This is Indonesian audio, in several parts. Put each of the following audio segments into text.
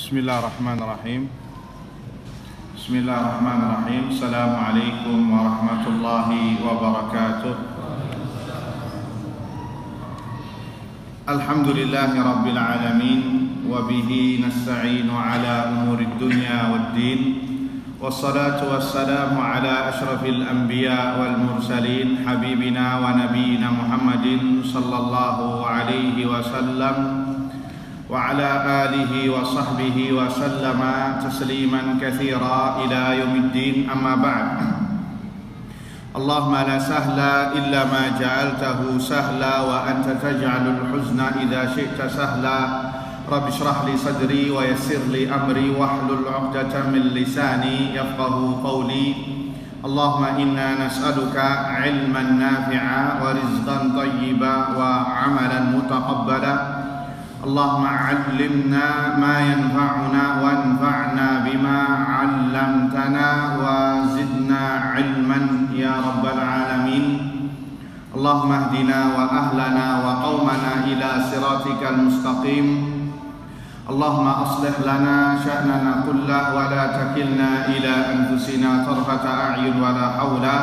Bismillahirrahmanirrahim. Bismillahirrahmanirrahim. Assalamualaikum warahmatullahi wabarakatuh. Alhamdulillahi rabbil alamin, wa bihi nasta'inu ala umurid dunya waddin. Wassalatu wassalamu ala ashrafil anbiya wal mursalin, habibina wa nabiyina Muhammadin sallallahu alaihi wasallam wa ala alihi wa sahbihi wa sallama tasliman katsira ila yaumiddin, amma ba'd. Allahumma la sahla illa ma ja'altahu sahla wa anta taj'alul huzna idza syi'ta sahla. Rabbi shrah li sadri wa yassir li amri wahlul 'uqdatam min lisani yafqahu qawli. Allahumma inna nas'aluka 'ilman nafi'a wa rizqan thayyiba wa 'amalan mutaqabbala. Allahumma 'allimna ma yanfa'una wanfa'na bima 'allamtana wa zidna 'ilman ya rabbal alamin. Allahumma ihdina wa ahlana wa qaumana ila siratikal mustaqim. Allahumma aslih lana sya'nana kullahu wa la takilna ila anfusina tarfata a'yun wa la hawla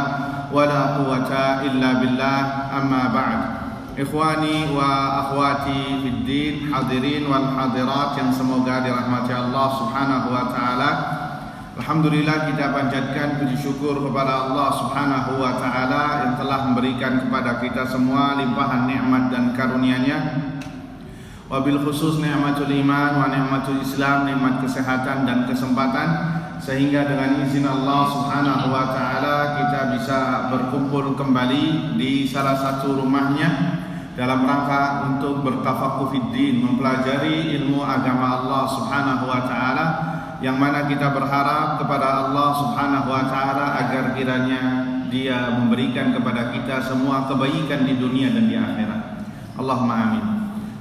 wa la quwwata illa billah, amma ba'd. Ikhwani wa akhwati fid din, hadirin wal hadirat yang semoga dirahmati Allah Subhanahu wa taala. Alhamdulillah, kita panjatkan puji syukur kepada Allah Subhanahu wa taala yang telah memberikan kepada kita semua limpahan nikmat dan karunia-Nya. Wabil khusus nikmatul iman wa nikmatul Islam, nikmat kesehatan dan kesempatan, sehingga dengan izin Allah Subhanahu wa taala kita bisa berkumpul kembali di salah satu rumahnya dalam rangka untuk bertafaqqu fid din, mempelajari ilmu agama Allah Subhanahu wa taala, yang mana kita berharap kepada Allah Subhanahu wa taala agar kiranya Dia memberikan kepada kita semua kebaikan di dunia dan di akhirat. Allahumma amin.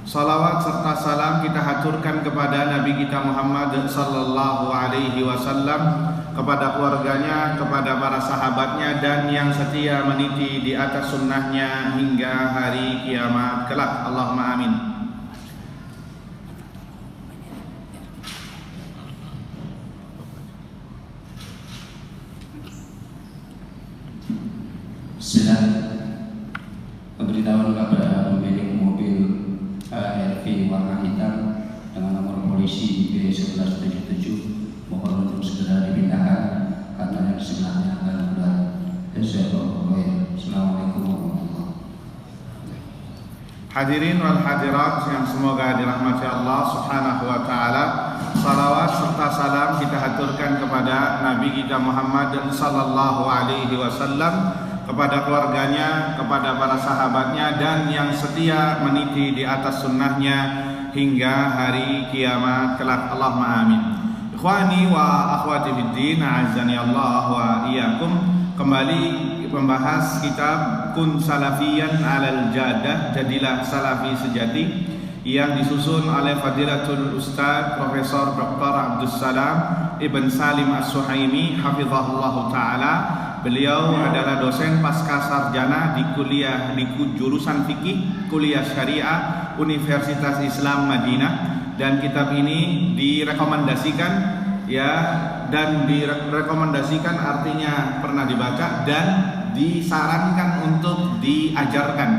Salawat serta salam kita haturkan kepada Nabi kita Muhammad sallallahu alaihi wasallam, kepada keluarganya, kepada para sahabatnya, dan yang setia meniti di atas sunnahnya hingga hari kiamat kelak. Allahumma amin. Sedang pemberitahuan kepada pemilik mobil ARV warna hitam dengan nomor polisi B1177, mohon untuk segera dipindahkan karena yang di sebelahnya akan berat. Assalamualaikum warahmatullahi wabarakatuh. Hadirin wal hadirat yang semoga dirahmati Allah Subhanahu wa taala. Salawat serta salam kita haturkan kepada Nabi kita Muhammad sallallahu alaihi wasallam, kepada keluarganya, kepada para sahabatnya, dan yang setia meniti di atas sunnahnya hingga hari kiamat kelak. Allahumma amin. Ikhwani wa akhwati fid din, a'azzani Allah wa iyyakum. Kembali membahas kitab Kun Salafiyan 'alal Jadah, jadilah salafi sejati, yang disusun oleh Fadilatul Ustaz Profesor Dr. Abdus Salam Ibn Salim As-Suhaimi hafizahullah taala. Beliau adalah dosen pasca sarjana di kuliah di jurusan fikih, kuliah syariah Universitas Islam Madinah, dan kitab ini direkomendasikan, ya, dan direkomendasikan artinya pernah dibaca dan disarankan untuk diajarkan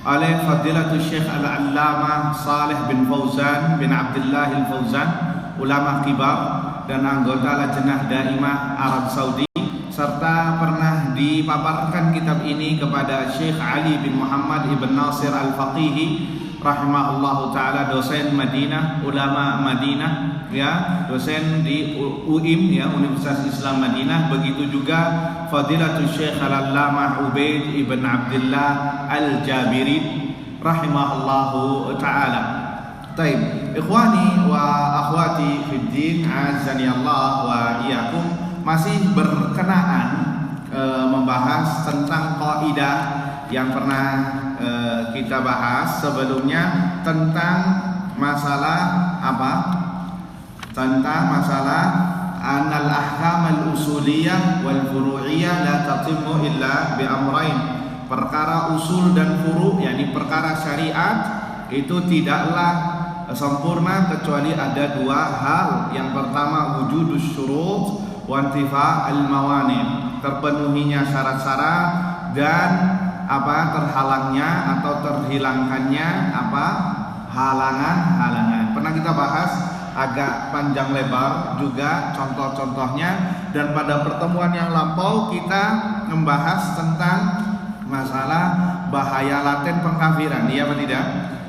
oleh Fadilatul Syekh Al-Allamah Saleh bin Fauzan bin Abdullah Al-Fauzan, ulama kibar dan anggota Lajnah Daimah Arab Saudi, serta pernah dipaparkan kitab ini kepada Syekh Ali bin Muhammad ibn Nasir Al-Faqihi rahimahullahu taala, dosen Madinah, ulama Madinah, ya, dosen di UIM, ya, Universitas Islam Madinah. Begitu juga Fadilatul Syekh Al-Allamah Ubaid ibn Abdullah Al-Jabiri rahimahullahu taala. Taib, ikhwani wa akhwati fid din, azani Allah wa iyyakum. Masih berkenaan membahas tentang kaidah yang pernah kita bahas sebelumnya, tentang masalah apa? Tentang masalah anal ahkam al-usuliyah wal furu'iyah la tatimmu illa bi amrain. Perkara usul dan furu', yakni perkara syariat, itu tidaklah sempurna kecuali ada dua hal. Yang pertama wujudus syurut wa intifa al mawani, terpenuhinya syarat-syarat dan terhalangnya atau terhilangkannya halangan-halangan. Pernah kita bahas agak panjang lebar juga contoh-contohnya, dan pada pertemuan yang lampau kita membahas tentang masalah bahaya laten pengkafiran, iya atau tidak?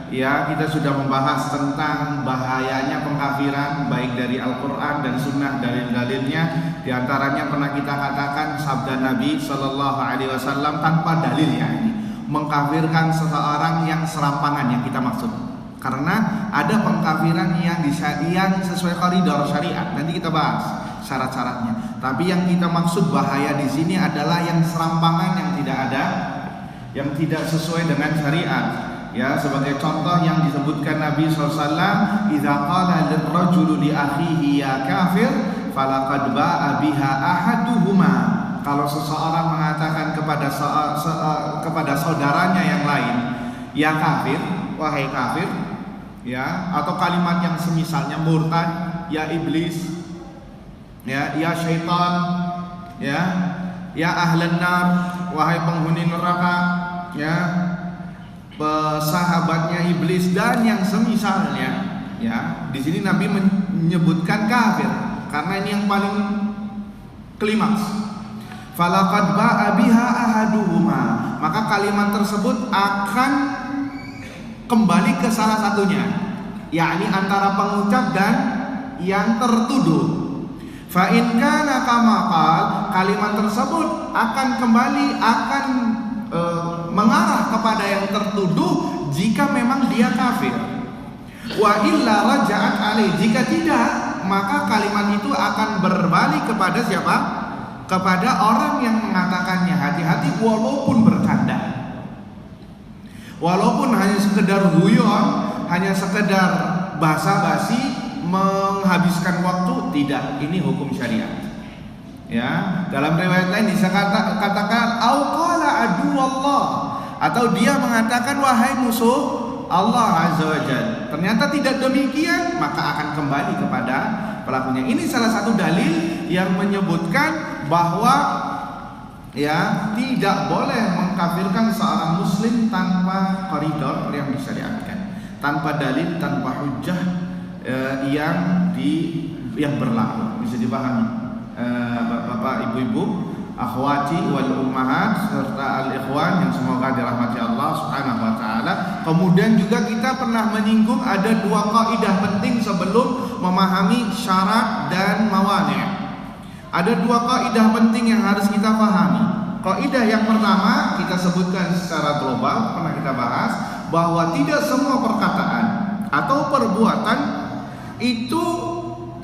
Ya, kita sudah membahas tentang bahayanya pengkafiran baik dari Al-Quran dan Sunnah dalil-dalilnya. Di antaranya pernah kita katakan sabda Nabi Sallallahu Alaihi Wasallam tanpa dalilnya ini mengkafirkan seseorang yang serampangan yang kita maksud. Karena ada pengkafiran yang sesuai koridor syariat. Nanti kita bahas syarat-syaratnya. Tapi yang kita maksud bahaya di sini adalah yang serampangan, yang tidak ada, yang tidak sesuai dengan syariat. Ya, sebagai contoh yang disebutkan Nabi SAW, "Idza qala lirrajuli li akhihi ya kafir, falaqad ba'a biha ahaduhuma." Kalau seseorang mengatakan kepada saudaranya yang lain, "Ya kafir, wahai kafir," ya, atau kalimat yang semisalnya murtad, "Ya iblis," ya syaitan, ya ahlan nar, wahai penghuni neraka, ya sahabatnya iblis dan yang semisalnya. Ya, di sini Nabi menyebutkan kafir karena ini yang paling klimaks. Falaqad ba'a biha ahaduhuma, maka kalimat tersebut akan kembali ke salah satunya, yakni antara pengucap dan yang tertuduh. Fa in kana kama qal, kalimat tersebut akan kembali mengarah kepada yang tertuduh jika memang dia kafir. Wa illa raja'at alaih, jika tidak maka kalimat itu akan berbalik kepada siapa? Kepada orang yang mengatakannya. Hati-hati walaupun bercanda, walaupun hanya sekedar guyon, hanya sekedar basa-basi menghabiskan waktu, tidak, ini hukum syariat. Ya, dalam riwayat lain dikatakan au qala adu Allah, atau dia mengatakan wahai musuh Allah Azza wa Jalla. Ternyata tidak demikian, maka akan kembali kepada pelakunya. Ini salah satu dalil yang menyebutkan bahwa ya tidak boleh mengkafirkan seorang muslim tanpa koridor yang disyariatkan, tanpa dalil, tanpa hujjah yang berlaku. Bisa dipahami Bapak, Ibu-ibu, akhwati wal ummahat serta al-ikhwan yang semoga dirahmati Allah Subhanahu wa taala. Kemudian juga kita pernah menyinggung ada dua kaidah penting sebelum memahami syarat dan mawani'. Ada dua kaidah penting yang harus kita pahami. Kaidah yang pertama kita sebutkan secara global, pernah kita bahas bahwa tidak semua perkataan atau perbuatan itu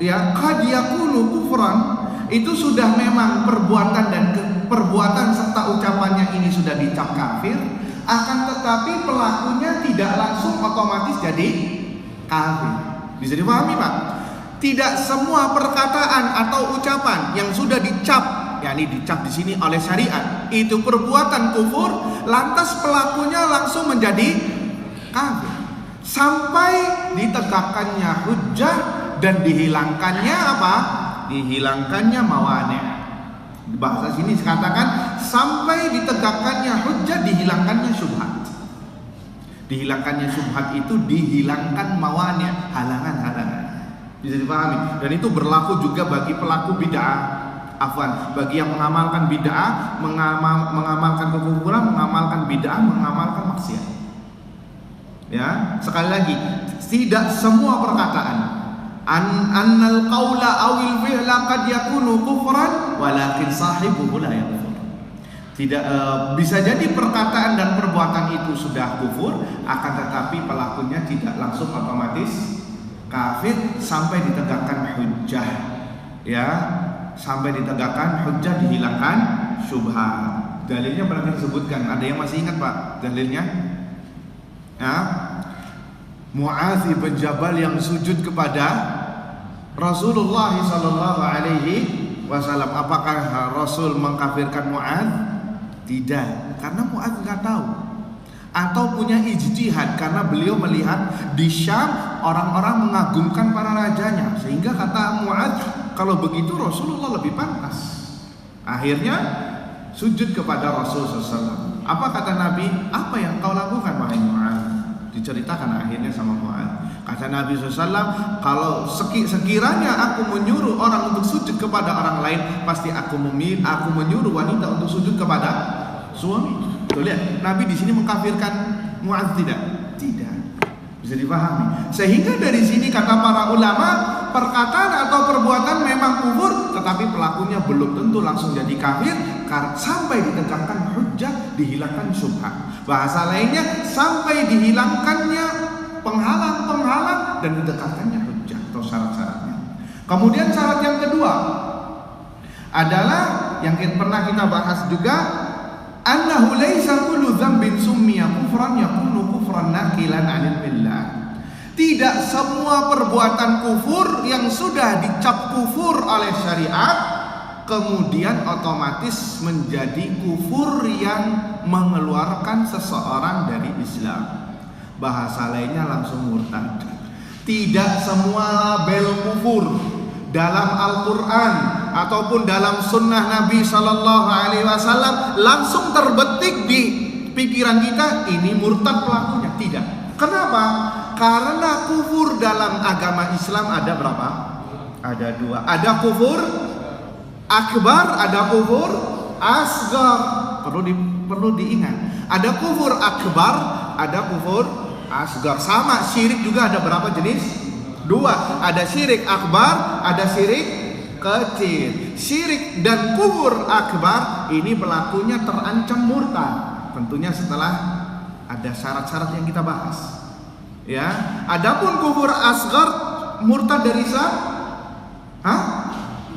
ya qad yakunu kufran, itu sudah memang perbuatan dan perbuatan serta ucapannya ini sudah dicap kafir, akan tetapi pelakunya tidak langsung otomatis jadi kafir. Bisa dipahami, Pak? Tidak semua perkataan atau ucapan yang sudah dicap, yakni dicap di sini oleh syariat, itu perbuatan kufur, lantas pelakunya langsung menjadi kafir. Sampai ditegakkannya hujjah dan dihilangkannya apa? Dihilangkannya mawani'. Bahasa sini dikatakan sampai ditegakkannya hujjah, dihilangkannya syubhat. Dihilangkannya syubhat itu dihilangkan mawani', halangan-halangan. Bisa dipahami. Dan itu berlaku juga bagi pelaku bid'ah. Bagi yang mengamalkan bid'ah, mengamalkan kekufuran, mengamalkan bid'ah, mengamalkan maksiat. Ya, sekali lagi, tidak semua perkataan annal qawla awil fi'la qad yakunu kufran walakin sahibuhu la yakfur. Tidak bisa jadi perkataan dan perbuatan itu sudah kufur, akan tetapi pelakunya tidak langsung otomatis kafir sampai ditegakkan hujjah. Ya, sampai ditegakkan hujjah, dihilangkan syubhat. Dalilnya pernah disebutkan. Ada yang masih ingat, Pak, dalilnya? Ya. Mu'adz bin Jabal yang sujud kepada Rasulullah sallallahu alaihi wasallam. Apakah Rasul mengkafirkan Mu'adz? Tidak, karena Mu'adz enggak tahu atau punya ijtihad karena beliau melihat di Syam orang-orang mengagungkan para rajanya, sehingga kata Mu'adz, kalau begitu Rasulullah lebih pantas. Akhirnya sujud kepada Rasulullah SAW. Apa kata Nabi? Apa yang kau lakukan wahai Mu'adz? Diceritakan akhirnya sama Mu'adz. Kata Nabi SAW, kalau sekiranya aku menyuruh orang untuk sujud kepada orang lain, pasti aku menyuruh wanita untuk sujud kepada suami. Tuh lihat, Nabi di sini mengkafirkan Mu'adz tidak? Tidak. Bisa dipahami. Sehingga dari sini kata para ulama, perkataan atau perbuatan memang kufur, tetapi pelakunya belum tentu langsung jadi kafir sampai ditegakkan hujjah, dihilangkan syubhat. Bahasa lainnya, sampai dihilangkannya penghalang-penghalang dan ditegakkannya hujjah atau syarat-syaratnya. Kemudian syarat yang kedua adalah yang pernah kita bahas juga, annahu laisa kullu dzambin summiya kufran yakunu kufran naqilan 'anil millah. Tidak semua perbuatan kufur yang sudah dicap kufur oleh syariat kemudian otomatis menjadi kufur yang mengeluarkan seseorang dari Islam. Bahasa lainnya langsung murtad. Tidak semua label kufur dalam Al-Quran ataupun dalam sunnah Nabi Sallallahu Alaihi Wasallam langsung terbetik di pikiran kita, ini murtad pelakunya. Tidak. Kenapa? Karena kufur dalam agama Islam ada berapa? Ada dua. Ada kufur akbar, ada kufur asgar. Perlu diingat. Ada kufur akbar, ada kufur asgar. Sama, syirik juga ada berapa jenis? Dua. Ada syirik akbar, ada syirik kecil. Syirik dan kufur akbar ini pelakunya terancam murtad. Tentunya setelah ada syarat-syarat yang kita bahas. Ya, adapun kufur asgar, murtad dari Islam? Hah?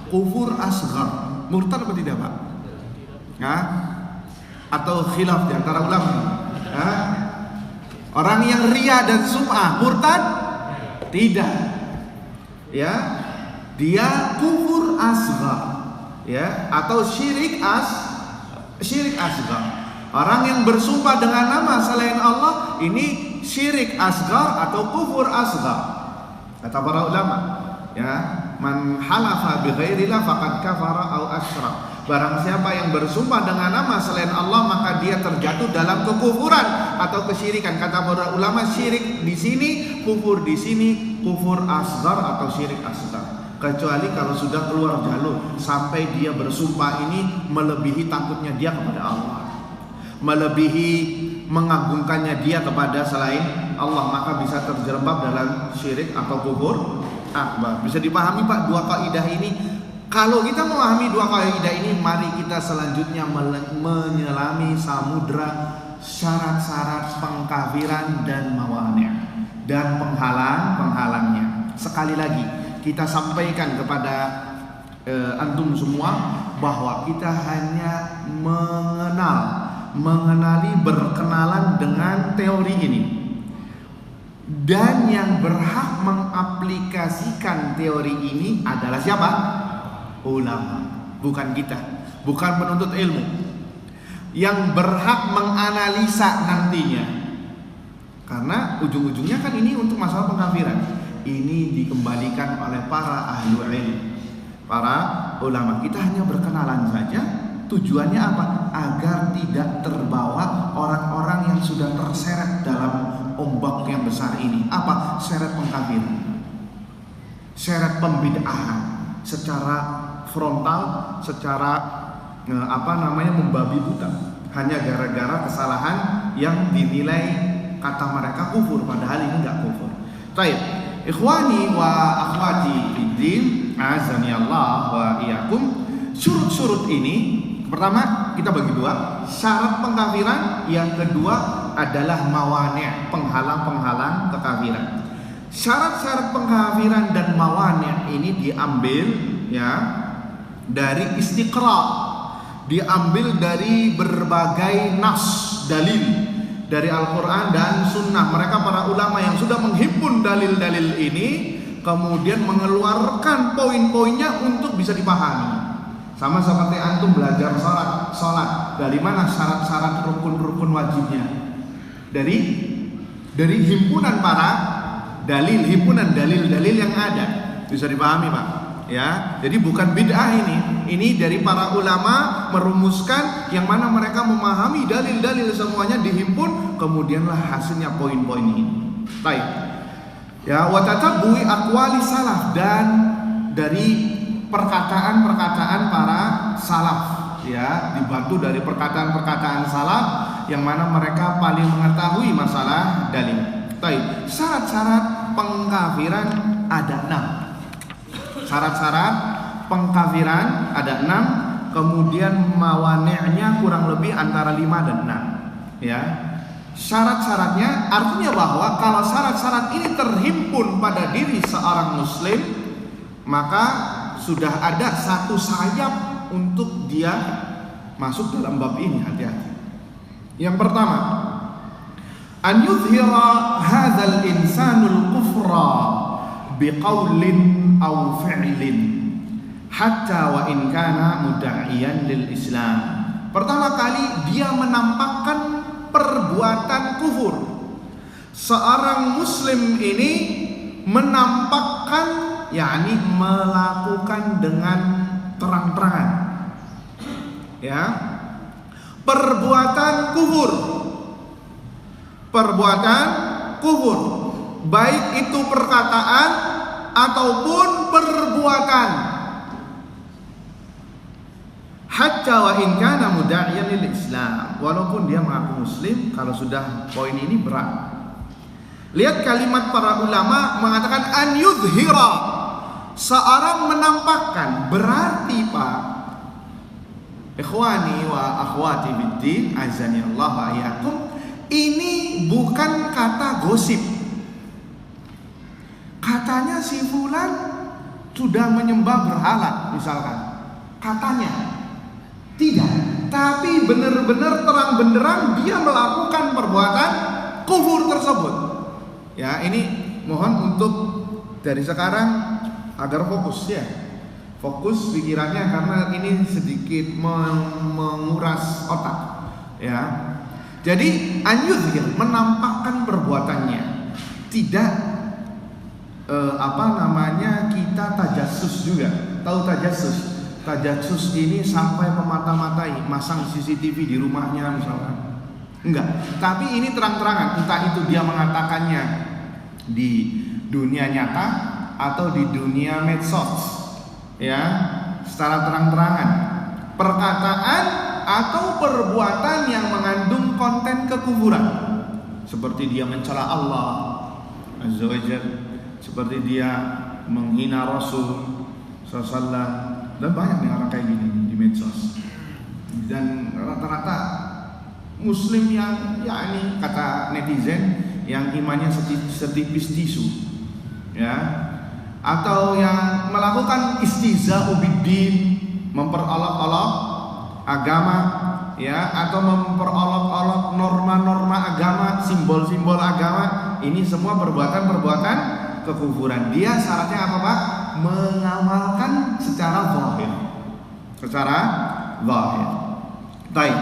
Kufur asgar, murtad apa tidak, Pak? Hah? Atau khilaf di antara ulama? Hah? Orang yang riya dan sum'ah, murtad? Tidak. Ya, dia kufur asgar, ya, atau syirik asgar. Orang yang bersumpah dengan nama selain Allah ini syirik asgar atau kufur asgar. Kata para ulama, ya, man halafa bi ghairillah faqad kafara au asyrak. Barang siapa yang bersumpah dengan nama selain Allah maka dia terjatuh dalam kekufuran atau kesyirikan. Kata para ulama, syirik di sini, kufur di sini, kufur asgar atau syirik asgar. Kecuali kalau sudah keluar jalur sampai dia bersumpah ini melebihi takutnya dia kepada Allah, melebihi mengagungkannya dia kepada selain Allah, maka bisa terjerembab dalam syirik atau kufur akbar. Bisa dipahami, Pak, dua kaidah ini? Kalau kita memahami dua kaidah ini, mari kita selanjutnya menyelami samudra syarat-syarat pengkafiran dan mawani' dan penghalangnya. Sekali lagi kita sampaikan kepada antum semua bahwa kita hanya mengenali berkenalan dengan teori ini, dan yang berhak mengaplikasikan teori ini adalah siapa? Ulama, bukan kita, bukan penuntut ilmu. Yang berhak menganalisa nantinya, karena ujung-ujungnya kan ini untuk masalah pengkafiran, ini dikembalikan oleh para ahli ilmu, para ulama. Kita hanya berkenalan saja. Tujuannya apa? Agar tidak terbawa orang-orang yang sudah terseret dalam ombak yang besar ini. Apa? Seret pengkafiran, seret pembid'ahan secara frontal, secara membabi buta, hanya gara-gara kesalahan yang dinilai kata mereka kufur, padahal ini enggak kufur. Baik, ikhwani wa akhwati fiddin, azani Allah wa iyyakum. Surut-surut ini, pertama kita bagi dua, syarat pengkafiran, yang kedua adalah mawani', penghalang-penghalang kekafiran. Syarat-syarat pengkafiran dan mawani' ini diambil, ya, dari istiqra, diambil dari berbagai nas, dalil dari Al-Quran dan Sunnah. Mereka para ulama yang sudah menghimpun dalil-dalil ini kemudian mengeluarkan poin-poinnya untuk bisa dipahami. Sama seperti antum belajar sholat, dari mana syarat-syarat rukun-rukun wajibnya? dari himpunan para himpunan dalil-dalil yang ada. Bisa dipahami, Pak? Ya, jadi bukan bid'ah ini dari para ulama merumuskan yang mana mereka memahami dalil-dalil semuanya dihimpun, kemudianlah hasilnya poin-poin ini. Baik. Ya, wa tatabbu'i aqwali salaf, dan dari perkataan-perkataan para salaf, ya, dibantu dari perkataan-perkataan salaf yang mana mereka paling mengetahui masalah dalil. Baik. Syarat-syarat pengkafiran ada 6. Syarat-syarat pengkafiran ada 6, kemudian mawani'nya kurang lebih antara 5 dan 6. Ya. Syarat-syaratnya artinya bahwa kalau syarat-syarat ini terhimpun pada diri seorang muslim, maka sudah ada satu sayap untuk dia masuk dalam bab ini. Hati-hati. Yang pertama, an yudhira hadzal insanul kufra biqaulin aw fi'lin hatta wa in kana mudda'iyan lil Islam. Pertama kali dia menampakkan perbuatan kufur. Seorang muslim ini menampakkan, yakni melakukan dengan terang-terangan, ya, perbuatan kufur, baik itu perkataan ataupun perbuatan. Hatta wa in kana mudda'iyan lil Islam, walaupun dia mengaku muslim, kalau sudah poin ini berat. Lihat kalimat para ulama mengatakan an yudhira, seorang menampakkan, berarti Pak, ikhwani wa akhwati biddin, azani Allah wa iyyakum, ini bukan kata gosip. Katanya si fulan sudah menyembah berhala misalkan, katanya. Tidak, tapi benar-benar terang benderang dia melakukan perbuatan kufur tersebut. Ya, ini mohon untuk dari sekarang agar fokus, ya. Fokus pikirannya, karena ini sedikit menguras otak, ya. Jadi anyudhir, menampakkan perbuatannya. Tidak kita tajassus juga. Tahu tajassus? Tajassus ini sampai memata-matai, masang CCTV di rumahnya misalkan. Enggak, tapi ini terang-terangan, entah itu dia mengatakannya di dunia nyata atau di dunia medsos, ya, secara terang-terangan, perkataan atau perbuatan yang mengandung konten kekufuran, seperti dia mencela Allah Azza wa Jalla, seperti dia menghina Rasul sallallahu. Dan banyak nih orang kayak gini di medsos. Dan rata-rata muslim yang, ya ini kata netizen, yang imannya setipis tisu, ya, atau yang melakukan istihza'u biddin, memperolok-olok agama, ya, atau memperolok-olok norma-norma agama, simbol-simbol agama. Ini semua perbuatan-perbuatan kekufuran. Dia syaratnya apa, Pak? Mengamalkan secara zahir. Baik.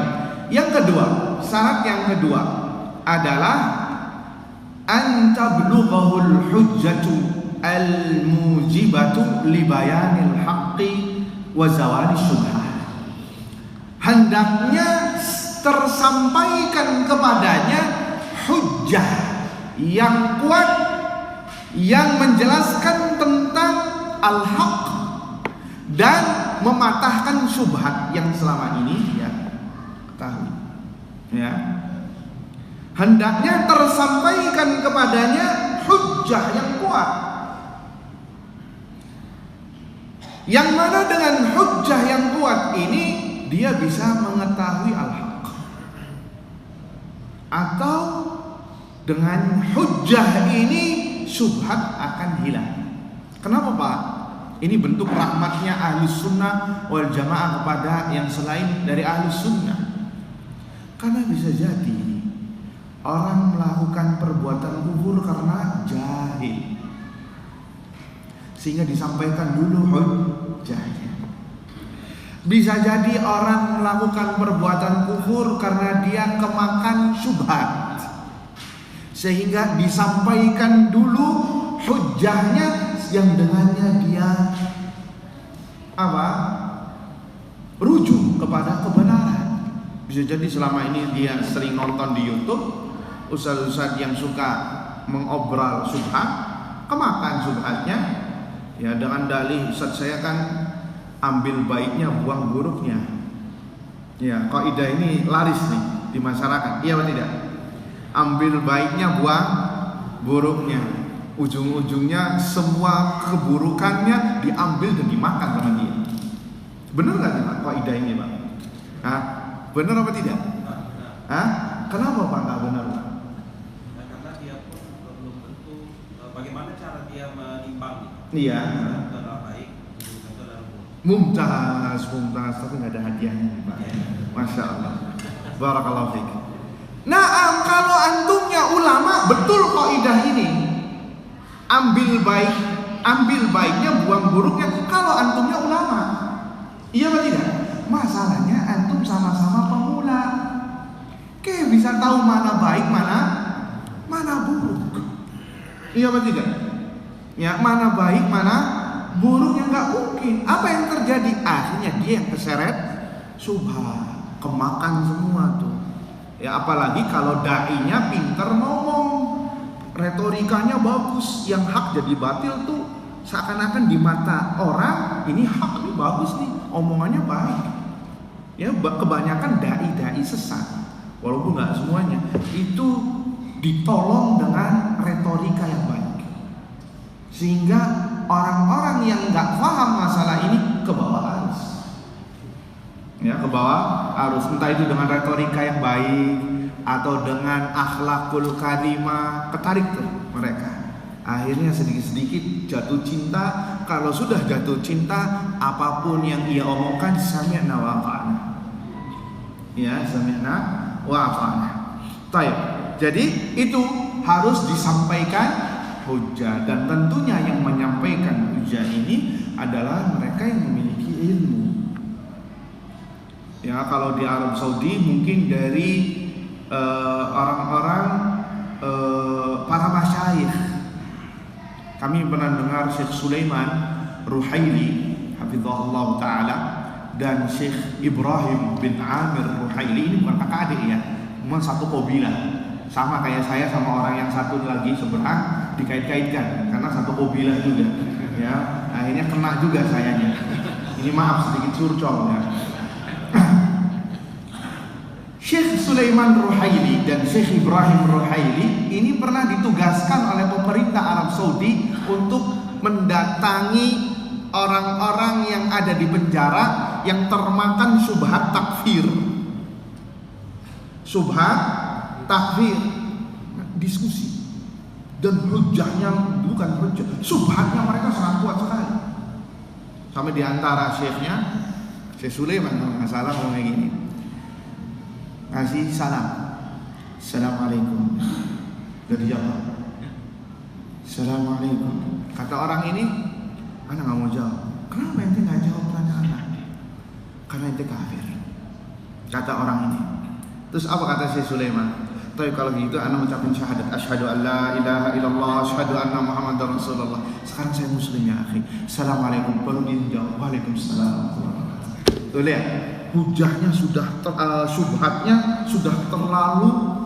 Yang kedua, syarat yang kedua adalah an tablughul hujjatu al-mujibatu li bayanil haqqi wa zawali syubhah. Hendaknya tersampaikan kepadanya hujjah yang kuat yang menjelaskan tentang al-haq dan mematahkan syubhat yang selama ini dia ketahui, ya. Hendaknya tersampaikan kepadanya hujjah yang kuat, yang mana dengan hujjah yang kuat ini dia bisa mengetahui al-haq, atau dengan hujjah ini syubhat akan hilang. Kenapa, Pak? Ini bentuk rahmatnya Ahlus Sunnah wal Jamaah kepada yang selain dari Ahlus Sunnah. Karena bisa jadi orang melakukan perbuatan kufur karena jahil, sehingga disampaikan dulu hujjahnya. Bisa jadi orang melakukan perbuatan kufur karena dia kemakan syubhat, sehingga disampaikan dulu hujjahnya yang dengannya dia rujuk kepada kebenaran. Bisa jadi selama ini dia sering nonton di YouTube ustaz-ustaz yang suka mengobral subhat, kemakan subhatnya ya dengan dalih ustaz saya kan ambil baiknya buang buruknya. Ya, kaidah ini laris nih di masyarakat. Iya atau tidak? Ambil baiknya buang buruknya. Ujung-ujungnya semua keburukannya diambil dan dimakan sama dia. Benar nggak Pak kaidah ini Pak? Hah? Benar apa tidak? Hah? Kenapa Pak nggak benar Pak? Karena dia pun belum tentu bagaimana cara dia menimbang. Iya. Adalah baik, adalah buruk. Mumtaz, tapi nggak ada hadiahnya Pak. Masya Allah. Barakallahu fiik. Nah, kalau antumnya ulama, betul kaidah ini. Ambil baiknya, buang buruknya. Kalau antumnya ulama, iya atau tidak? Masalahnya antum sama-sama pemula. Kayak bisa tahu mana baik, mana buruk. Iya atau tidak? Ya, mana baik, mana buruknya nggak mungkin. Apa yang terjadi? Akhirnya dia yang keseret subhat, kemakan semua tuh. Ya apalagi kalau dai-nya pinter ngomong, retorikanya bagus, yang hak jadi batil tuh seakan-akan di mata orang ini hak, ini bagus nih, omongannya baik. Ya kebanyakan dai-dai sesat, walaupun nggak semuanya, itu ditolong dengan retorika yang baik, sehingga orang-orang yang nggak paham masalah ini ke bawah arus. Ya, ke bawah arus, entah itu dengan retorika yang baik atau dengan akhlakul karimah, ketarik tuh mereka. Akhirnya sedikit-sedikit jatuh cinta. Kalau sudah jatuh cinta, apapun yang ia omongkan sami'na wa ata'na. Ya, sami'na wa ata'na. Baik. Jadi itu harus disampaikan hujjah, dan tentunya yang menyampaikan hujjah ini adalah mereka yang memiliki ilmu. Ya, kalau di Arab Saudi mungkin dari orang-orang para masyayikh. Kami pernah dengar Syekh Sulaiman Ruhaili hafizahullah ta'ala dan Syekh Ibrahim bin Amir Ruhaili. Ini bukan kakak adik ya, cuma satu qabilah, sama kayak saya sama orang yang satu lagi seberang, dikait-kaitkan karena satu qabilah juga ya. Akhirnya kena juga sayanya. Ini maaf sedikit curcol ya. Syekh Sulaiman Ruhaili dan Syekh Ibrahim Ruhaili ini pernah ditugaskan oleh pemerintah Arab Saudi untuk mendatangi orang-orang yang ada di penjara yang termakan syubhat takfir. Syubhat takfir, diskusi, dan hujahnya bukan hujah, syubhatnya mereka sangat kuat sekali. Sampai diantara syekhnya, Syekh Sulaiman kalau nggak salah ngomong gini, kasih salam, assalamualaikum. Dari jawab, assalamualaikum. Kata orang ini, anak nggak mau jawab. Kenapa ente nggak jawab pertanyaan? Karena ente kafir. Kata orang ini. Terus apa kata Syekh Sulaiman? Tapi kalau gitu anak ucapin syahadat, asyhadu an la ilaha illallah, asyhadu anna muhammadar rasulullah. Sekarang saya muslim ya akhi. Assalamualaikum. Baru dia jawab, waalaikumsalam. Tuh lihat, hujahnya sudah syubhatnya sudah terlalu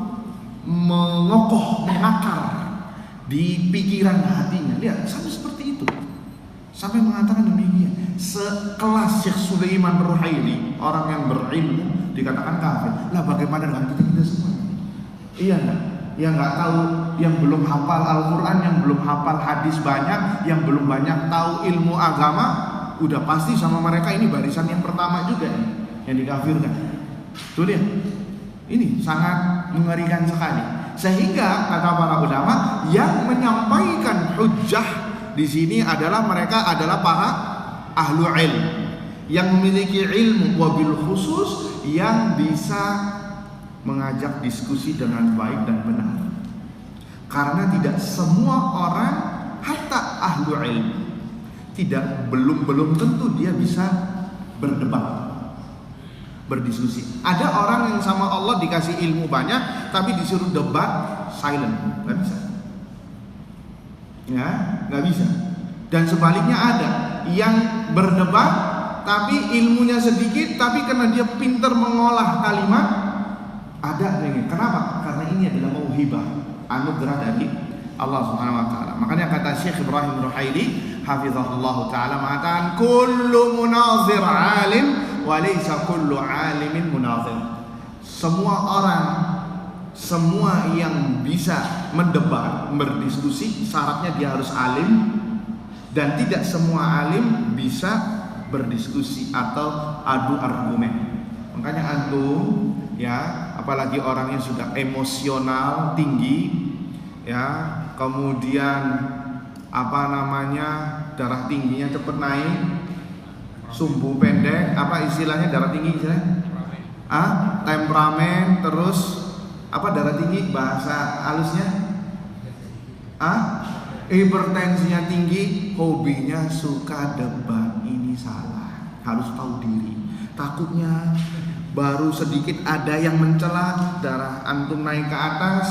mengokoh, mengakar di pikiran hatinya. Lihat, sampai seperti itu, sampai mengatakan demikian. Sekelas Syekh Sulaiman Ruhaili, orang yang berilmu, dikatakan kafir. Lah bagaimana dengan kita semua? Iya enggak? Yang nggak tahu, yang belum hafal Al-Quran, yang belum hafal hadis banyak, yang belum banyak tahu ilmu agama, udah pasti sama mereka ini barisan yang pertama juga nih, yang dikafirkan. Tuh lihat, ini sangat mengerikan sekali. Sehingga kata para ulama, yang menyampaikan hujjah di sini adalah mereka adalah para ahlu ilm, yang memiliki ilmu, wabil khusus yang bisa mengajak diskusi dengan baik dan benar. Karena tidak semua orang, hatta ahlu ilmu, belum tentu dia bisa berdebat, berdiskusi. Ada orang yang sama Allah dikasih ilmu banyak, tapi disuruh debat silent, nggak bisa. Ya, nggak bisa. Dan sebaliknya ada yang berdebat tapi ilmunya sedikit, tapi karena dia pintar mengolah kalimat, ada yang ini. Kenapa? Karena ini adalah mauhibah, anugerah dari Allah Subhanahu wa taala. Makanya kata Syekh Ibrahim Ruhaili hafizahullah taala mengatakan kullu munazir alim wa laysa kullu alimin munazir. Semua orang, semua yang bisa mendebat, berdiskusi, syaratnya dia harus alim, dan tidak semua alim bisa berdiskusi atau adu argumen. Makanya antum ya, apalagi orang yang sudah emosional tinggi ya, kemudian darah tingginya cepat naik, sumbu pendek, apa istilahnya darah tinggi istilahnya? Temperamen, terus darah tinggi bahasa halusnya? Hipertensinya tinggi, hobinya suka debat. Ini salah, harus tahu diri. Takutnya baru sedikit ada yang mencela, darah antum naik ke atas,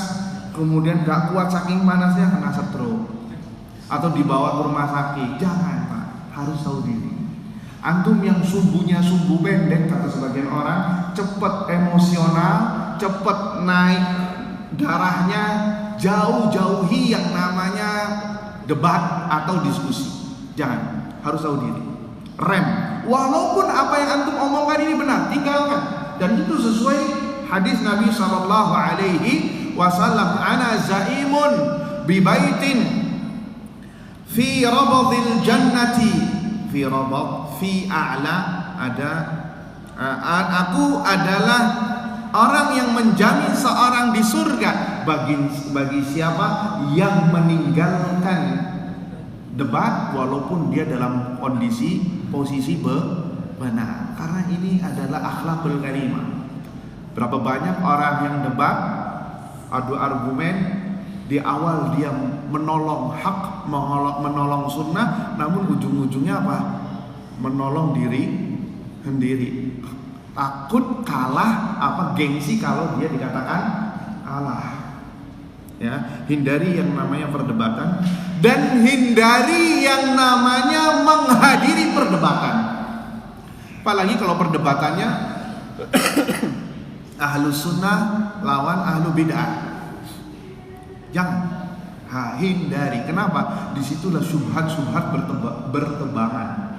kemudian gak kuat saking panasnya kena stroke atau dibawa ke rumah sakit. Jangan Pak, harus tahu diri. Antum yang sumbunya sumbu pendek kata sebagian orang, cepet emosional, cepet naik darahnya, jauhi yang namanya debat atau diskusi. Jangan, harus tahu diri. Rem. Walaupun apa yang antum omongkan ini benar, tinggalkan. Dan itu sesuai hadis Nabi sallallahu alaihi wasallam, ana zaimun bi baitin fi rabadil jannati, fi rabad, fi a'la, ada aku adalah orang yang menjamin seorang di surga bagi siapa yang meninggalkan debat walaupun dia dalam posisi benar. Karena ini adalah akhlakul karimah. Berapa banyak orang yang debat, adu argumen, di awal dia menolong hak, menolong sunnah, namun ujung-ujungnya apa? Menolong diri sendiri. Takut kalah, gengsi kalau dia dikatakan kalah. Ya, hindari yang namanya perdebatan dan hindari yang namanya menghadiri perdebatan. Apalagi kalau perdebatannya ahlu sunnah lawan ahlu bid'ah. Jangan, hindari. Kenapa? Disitulah syubhat-syubhat bertebaran.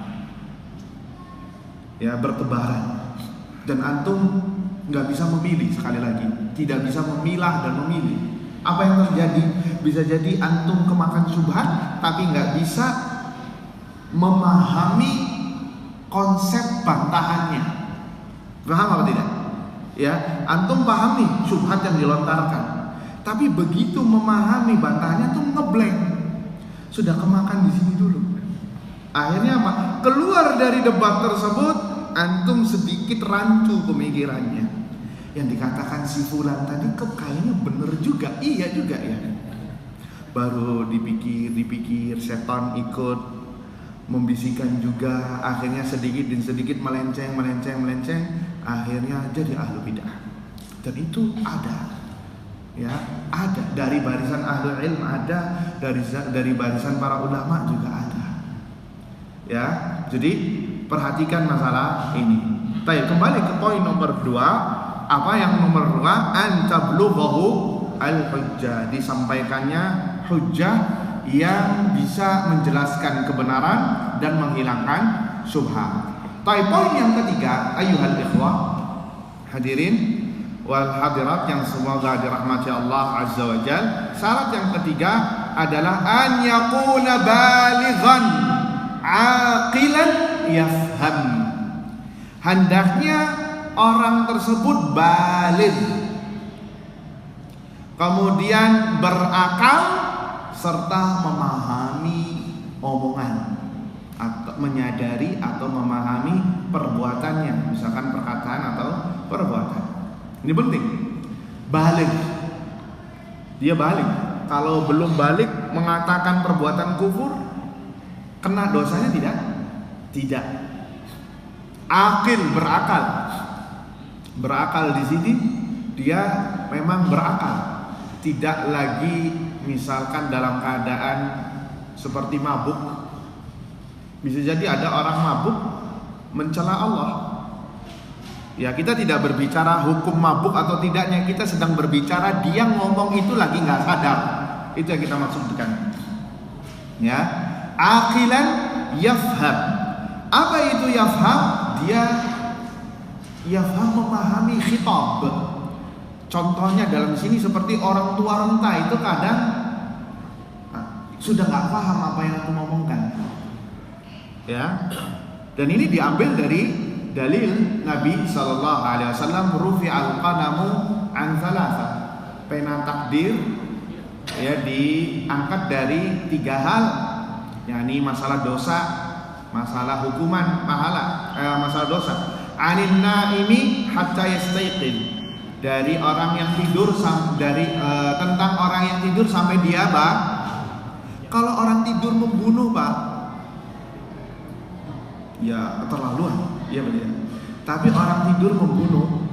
Ya, bertebaran. Dan antum nggak bisa memilih, sekali lagi, tidak bisa memilah dan memilih. Apa yang terjadi? Bisa jadi antum kemakan syubhat tapi nggak bisa memahami konsep bantahannya. Paham apa tidak? Ya, antum pahami syubhat yang dilontarkan, tapi begitu memahami bantahannya tuh ngeblank. Sudah kemakan di sini dulu. Akhirnya apa? Keluar dari debat tersebut, antum sedikit rancu pemikirannya. Yang dikatakan si fulan tadi kok kayaknya bener juga, iya juga ya. Baru dipikir, setan ikut membisikkan juga, akhirnya sedikit demi sedikit melenceng, akhirnya jadi ahlu bid'ah. Dan itu ada, ya, ada dari barisan ahlu ilm, ada dari barisan para ulama juga ada. Ya, jadi perhatikan masalah ini. Baik, kembali ke poin nomor 2. Apa yang nomor 2? Antablughahu al-hujjah, disampaikannya hujjah yang bisa menjelaskan kebenaran dan menghilangkan syubhat. Poin yang ketiga, ayyuhal ikhwah, hadirin wal hadirat yang semoga dirahmati Allah azza wa jalla. Syarat yang ketiga adalah an yakuna balighan aqilan yafham. Hendaknya orang tersebut baligh, kemudian berakal serta memahami omongan, atau menyadari atau memahami perbuatannya, misalkan perkataan atau perbuatan. Ini penting. Baligh, dia baligh. Kalau belum baligh mengatakan perbuatan kufur, kena dosanya tidak? Tidak. Akil, berakal. Berakal di sini dia memang berakal. tidak lagi misalkan dalam keadaan seperti mabuk. Bisa jadi ada orang mabuk mencela Allah. Ya, kita tidak berbicara hukum mabuk atau tidaknya, kita sedang berbicara dia ngomong itu lagi nggak sadar. Itu yang kita maksudkan. Ya, aqilan yafham. Apa itu yafham? Dia yafham, memahami khitab. Contohnya dalam sini seperti orang tua renta itu kadang sudah nggak paham apa yang aku ngomongkan. Ya, dan ini diambil dari dalil Nabi Sallallahu Alaihi Wasallam, rufi'al qalamu an thalatha. Pena takdir ya diangkat dari 3 hal, yakni masalah dosa, masalah hukuman, masalah dosa. Anin naimi hatta yastayqin, dari orang yang tidur tentang orang yang tidur sampai dia kalau orang tidur membunuh ya keterlaluan, ya betul. Tapi orang tidur membunuh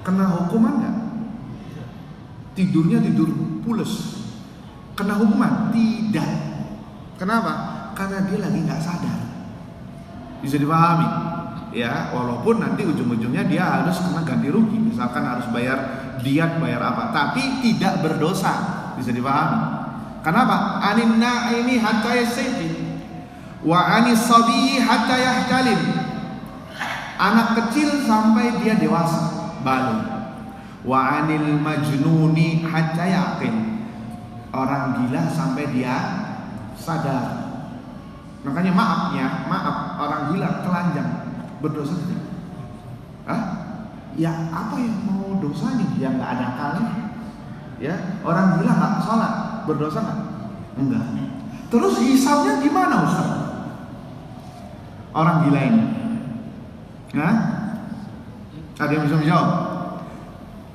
kena hukuman nggak? Tidurnya tidur pules, kena hukuman? Tidak. Kenapa? Karena dia lagi nggak sadar. Bisa dipahami? Ya, walaupun nanti ujung-ujungnya dia harus kena ganti rugi, misalkan harus bayar diat, bayar apa, tapi tidak berdosa. Bisa dipahami? Kenapa? Anin naimi hatta yastayqin wa anis sabi hatta yahtalim. Anak kecil sampai dia dewasa, balik. Wa anil majnuni hatta yaqin. Orang gila sampai dia sadar. Makanya maaf, orang gila telanjang berdosa tidak? Ya apa yang mau dosanya? Dia nggak ada akalnya. Ya, orang gila nggak sholat berdosa nggak? Enggak. Terus hisabnya gimana Ustaz? Orang gila ini, ada yang bisa menjawab?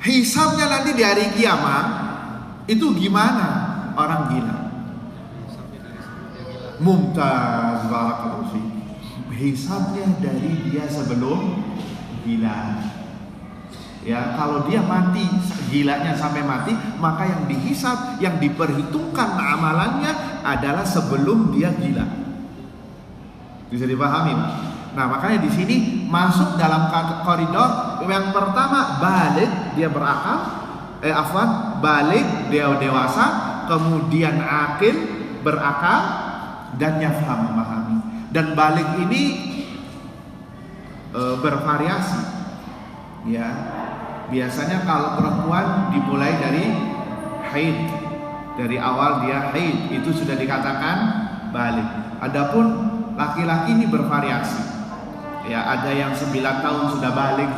Hisabnya nanti di hari kiamat itu gimana orang gila? Mumtaz, barakallahu fiik. Hisabnya dari dia sebelum gila. Ya, kalau dia mati, gilanya sampai mati, maka yang dihisab, yang diperhitungkan amalannya adalah sebelum dia gila. Bisa dipahami? Nah, makanya di sini masuk dalam koridor yang pertama, balik, dia berakal, balik, dia dewasa, kemudian akil, berakal, dan yafham, memahami. Dan balik ini bervariasi. Ya, biasanya kalau perempuan dimulai dari haid, dari awal dia haid itu sudah dikatakan balik. Adapun laki-laki ini bervariasi. Ya, ada yang 9 tahun sudah balik,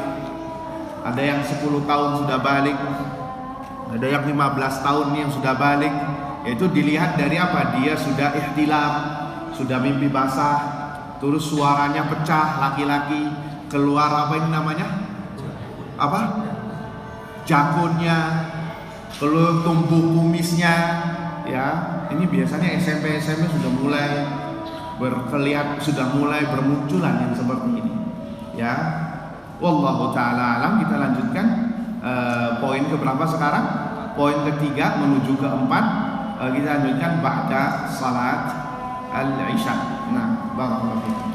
ada yang 10 tahun sudah balik, ada yang 15 tahun yang sudah balik. Itu dilihat dari apa? Dia sudah ihtilam, sudah mimpi basah, terus suaranya pecah, laki-laki, keluar apa ini namanya? Apa? Jakunnya, keluar tumbuh kumisnya, ya. Ini biasanya SMP sudah mulai sudah mulai bermunculan yang seperti ini. Ya. Wallahu taala alam. Kita lanjutkan poin keberapa sekarang? Poin ketiga menuju keempat. Kita lanjutkan ba'da salat al-isya. Nah, barakallahu fiikum.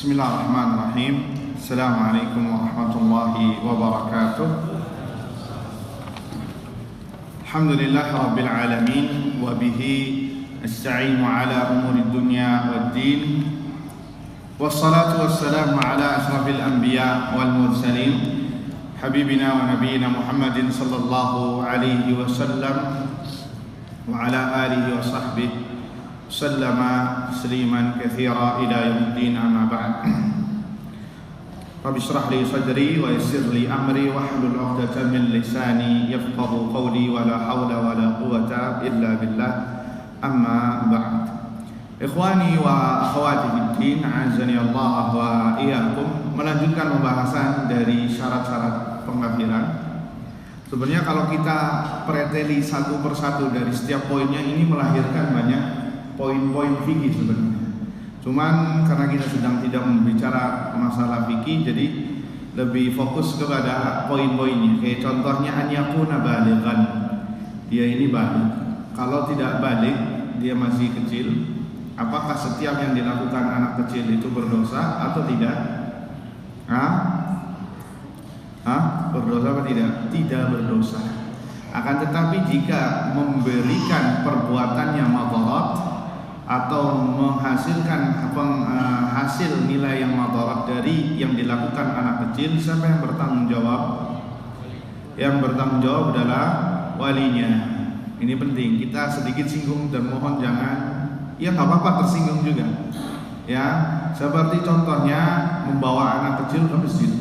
Bismillahirrahmanirrahim. Assalamualaikum warahmatullahi wabarakatuh. Alhamdulillahi rabbil alamin wa bihi nasta'inu ala umuri dunya waddin. Wassalatu wassalamu ala asrafil anbiya wal mursalin habibina wa nabiyina Muhammadin sallallahu alaihi wasallam wa ala alihi wa sahbihi sallama tasliman katsira ila yaumiddin, amma ba'd. Rabbi shrah li sadri wa yassir li amri wahlul 'uqdatam min lisani yafqahu qawli wa la hawla wa la quwwata illa billah, amma ba'd. Ikhwani wa akhwati fid din, a'azzani Allah wa iyyakum. Melanjutkan pembahasan dari syarat-syarat pengkafiran. Sebenarnya kalau kita preteli satu persatu dari setiap poinnya, ini melahirkan banyak poin-poin fikih sebenarnya. Cuman karena kita sedang tidak membicara masalah fikih, jadi lebih fokus kepada poin-poinnya. Kayak contohnya an yakuna balighan, dia ini balik. Kalau tidak balik, dia masih kecil. Apakah setiap yang dilakukan anak kecil itu berdosa atau tidak? Berdosa apa tidak? Tidak berdosa. Akan tetapi jika memberikan perbuatannya madarat atau menghasilkan hasil nilai yang madarat dari yang dilakukan anak kecil, siapa yang bertanggung jawab? Yang bertanggung jawab adalah walinya. Ini penting, kita sedikit singgung dan mohon jangan, ya nggak apa-apa tersinggung juga. Ya, seperti contohnya membawa anak kecil ke masjid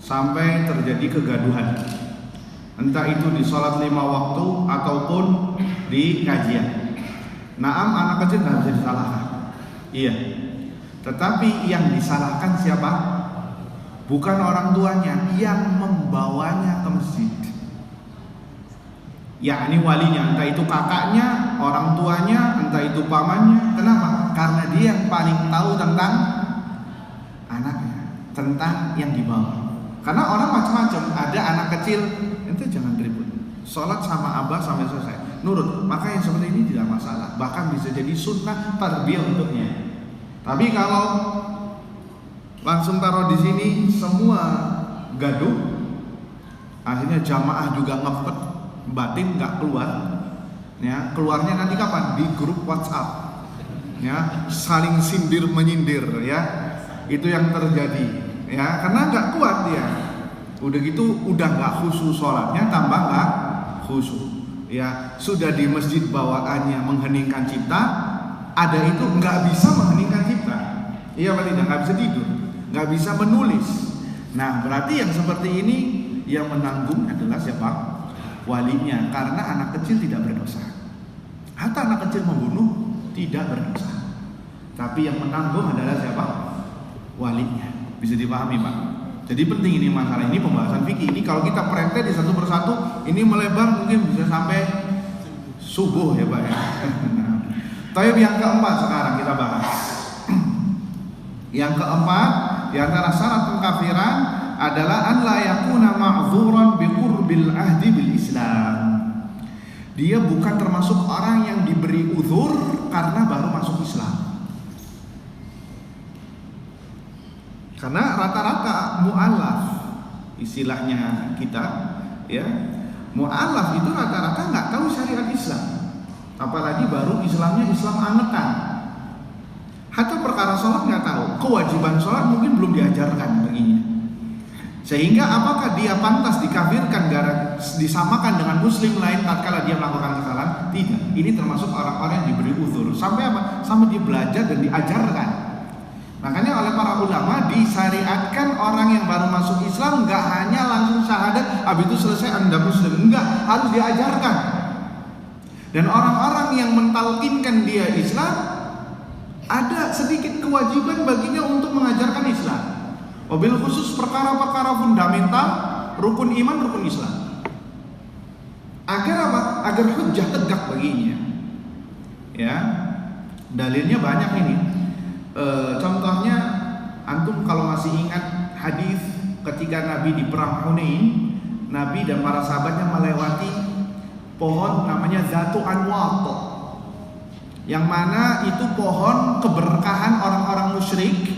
sampai terjadi kegaduhan, entah itu di sholat 5 waktu ataupun di kajian. Naam, anak kecil nggak bisa disalahkan. Iya. Tetapi yang disalahkan siapa? Bukan orang tuanya, yang membawanya ke masjid. Yakni walinya, entah itu kakaknya, orang tuanya, entah itu pamannya. Kenapa? Karena dia yang paling tahu tentang anaknya, tentang yang dibawa. Karena orang macam-macam, ada anak kecil, ente jangan ribut, sholat sama abah sampai selesai, nurut, maka yang seperti ini tidak masalah, bahkan bisa jadi sunnah tarbiyah untuknya. Tapi kalau langsung taruh di sini semua gaduh, akhirnya jamaah juga ngepet, batin nggak keluar. Ya, keluarnya nanti kapan? Di grup WhatsApp. Ya, saling sindir menyindir, ya, itu yang terjadi. Ya, karena nggak kuat dia. Udah gitu, udah nggak khusyuk sholatnya, tambah nggak khusyuk. Ya, sudah di masjid bawaannya mengheningkan cipta, ada itu nggak bisa mengheningkan cipta. Iya apa tidak? Nggak bisa tidur, nggak bisa menulis. Nah, berarti yang seperti ini yang menanggung adalah siapa? Walinya, karena anak kecil tidak berdosa. Hatta anak kecil membunuh tidak berdosa. Tapi yang menanggung adalah siapa? Walinya. Bisa dipahami, Pak? Jadi penting ini masalah ini, pembahasan fikih ini kalau kita perente di satu persatu, ini melebar mungkin bisa sampai subuh ya, Pak ya. Tapi yang keempat sekarang kita bahas. Yang keempat di antara syarat pengkafiran adalah an la yakuna ma'dzuran bi qurbil ahdi bil Islam. Dia bukan termasuk orang yang diberi uzur karena baru masuk Islam. Karena rata-rata mu'alaf, istilahnya kita, ya, mu'alaf itu rata-rata nggak tahu syariat Islam, apalagi baru Islamnya Islam angetan. Hatta perkara sholat nggak tahu, kewajiban sholat mungkin belum diajarkan baginya. Sehingga apakah dia pantas dikafirkan, disamakan dengan muslim lain tatkala dia melakukan kesalahan? Tidak. Ini termasuk orang-orang yang diberi uzur. Sampai apa? Sampai dia belajar dan diajarkan. Makanya oleh para ulama disyariatkan orang yang baru masuk Islam nggak hanya langsung syahadat, habis itu selesai Anda muslim, enggak, harus diajarkan. Dan orang-orang yang mentalkinkan dia Islam, ada sedikit kewajiban baginya untuk mengajarkan Islam. Wabil khusus perkara-perkara fundamental, rukun iman, rukun Islam. Agar apa? Agar hujjah tegak baginya. Ya, dalilnya banyak ini. Contohnya antum kalau masih ingat hadis ketika Nabi di perang Hunain, Nabi dan para sahabatnya melewati pohon namanya Zatu Anwat. yang mana itu pohon keberkahan orang-orang musyrik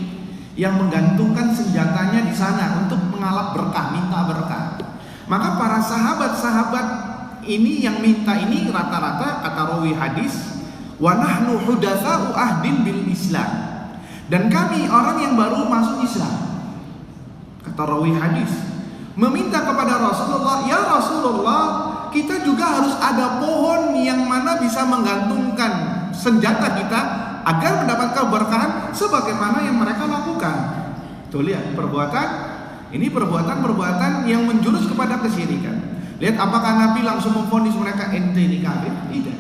yang menggantungkan senjatanya di sana untuk mengalap berkah, minta berkah. Maka para sahabat-sahabat ini yang minta ini rata-rata kata rawi hadis, wa nahnu hudatsa'u ahdin bil Islam. Dan kami orang yang baru masuk Islam. Kata rawi hadis, meminta kepada Rasulullah, ya Rasulullah, kita juga harus ada pohon yang mana bisa menggantungkan senjata kita agar mendapatkan keberkahan sebagaimana yang mereka lakukan. Tuh lihat perbuatan ini, perbuatan yang menjurus kepada kesyirikan. Lihat apakah Nabi langsung memvonis mereka ente ini kafir? Tidak.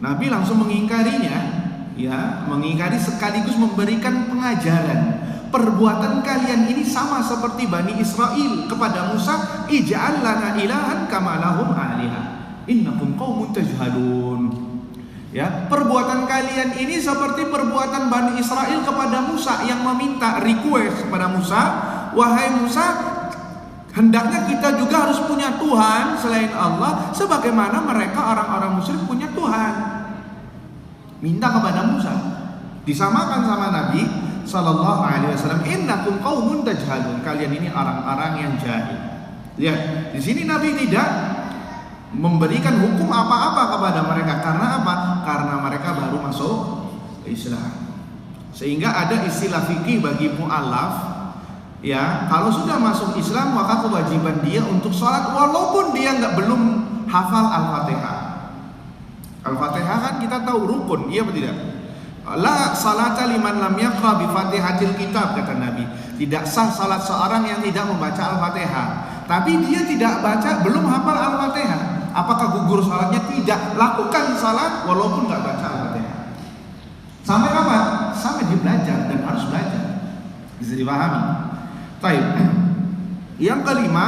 Nabi langsung mengingkarinya, ya, mengingkari sekaligus memberikan pengajaran. Perbuatan kalian ini sama seperti Bani Israel kepada Musa, ij'al lana ilahan kama lahum aliha innakum qaumun tajhalun. Ya, perbuatan kalian ini seperti perbuatan Bani Israel kepada Musa yang meminta request kepada Musa, wahai Musa, hendaknya kita juga harus punya Tuhan selain Allah sebagaimana mereka orang-orang musyrik punya Tuhan. Minta kepada Musa. Disamakan sama Nabi sallallahu alaihi wasallam, innakum qaumun tajhalun. Kalian ini orang-orang yang jahil. Lihat, di sini Nabi tidak memberikan hukum apa-apa kepada mereka. Karena apa? Karena mereka baru masuk Islam. Sehingga ada istilah fikih bagi mu'allaf, ya, kalau sudah masuk Islam maka kewajiban dia untuk sholat walaupun dia belum hafal Al-Fatihah. Al-Fatihah kan kita tahu rukun, iya atau tidak? La salata liman lam yaqra bi Fatihatil kitab, kata Nabi. Tidak sah salat seorang yang tidak membaca Al-Fatihah. Tapi dia tidak baca, belum hafal Al-Fatihah. Apakah gugur salatnya? Tidak. Lakukan salat walaupun enggak baca Al-Fatihah. Sampai kapan? Sampai dia belajar dan harus belajar. Bisa dipahami? Baik. Yang kelima,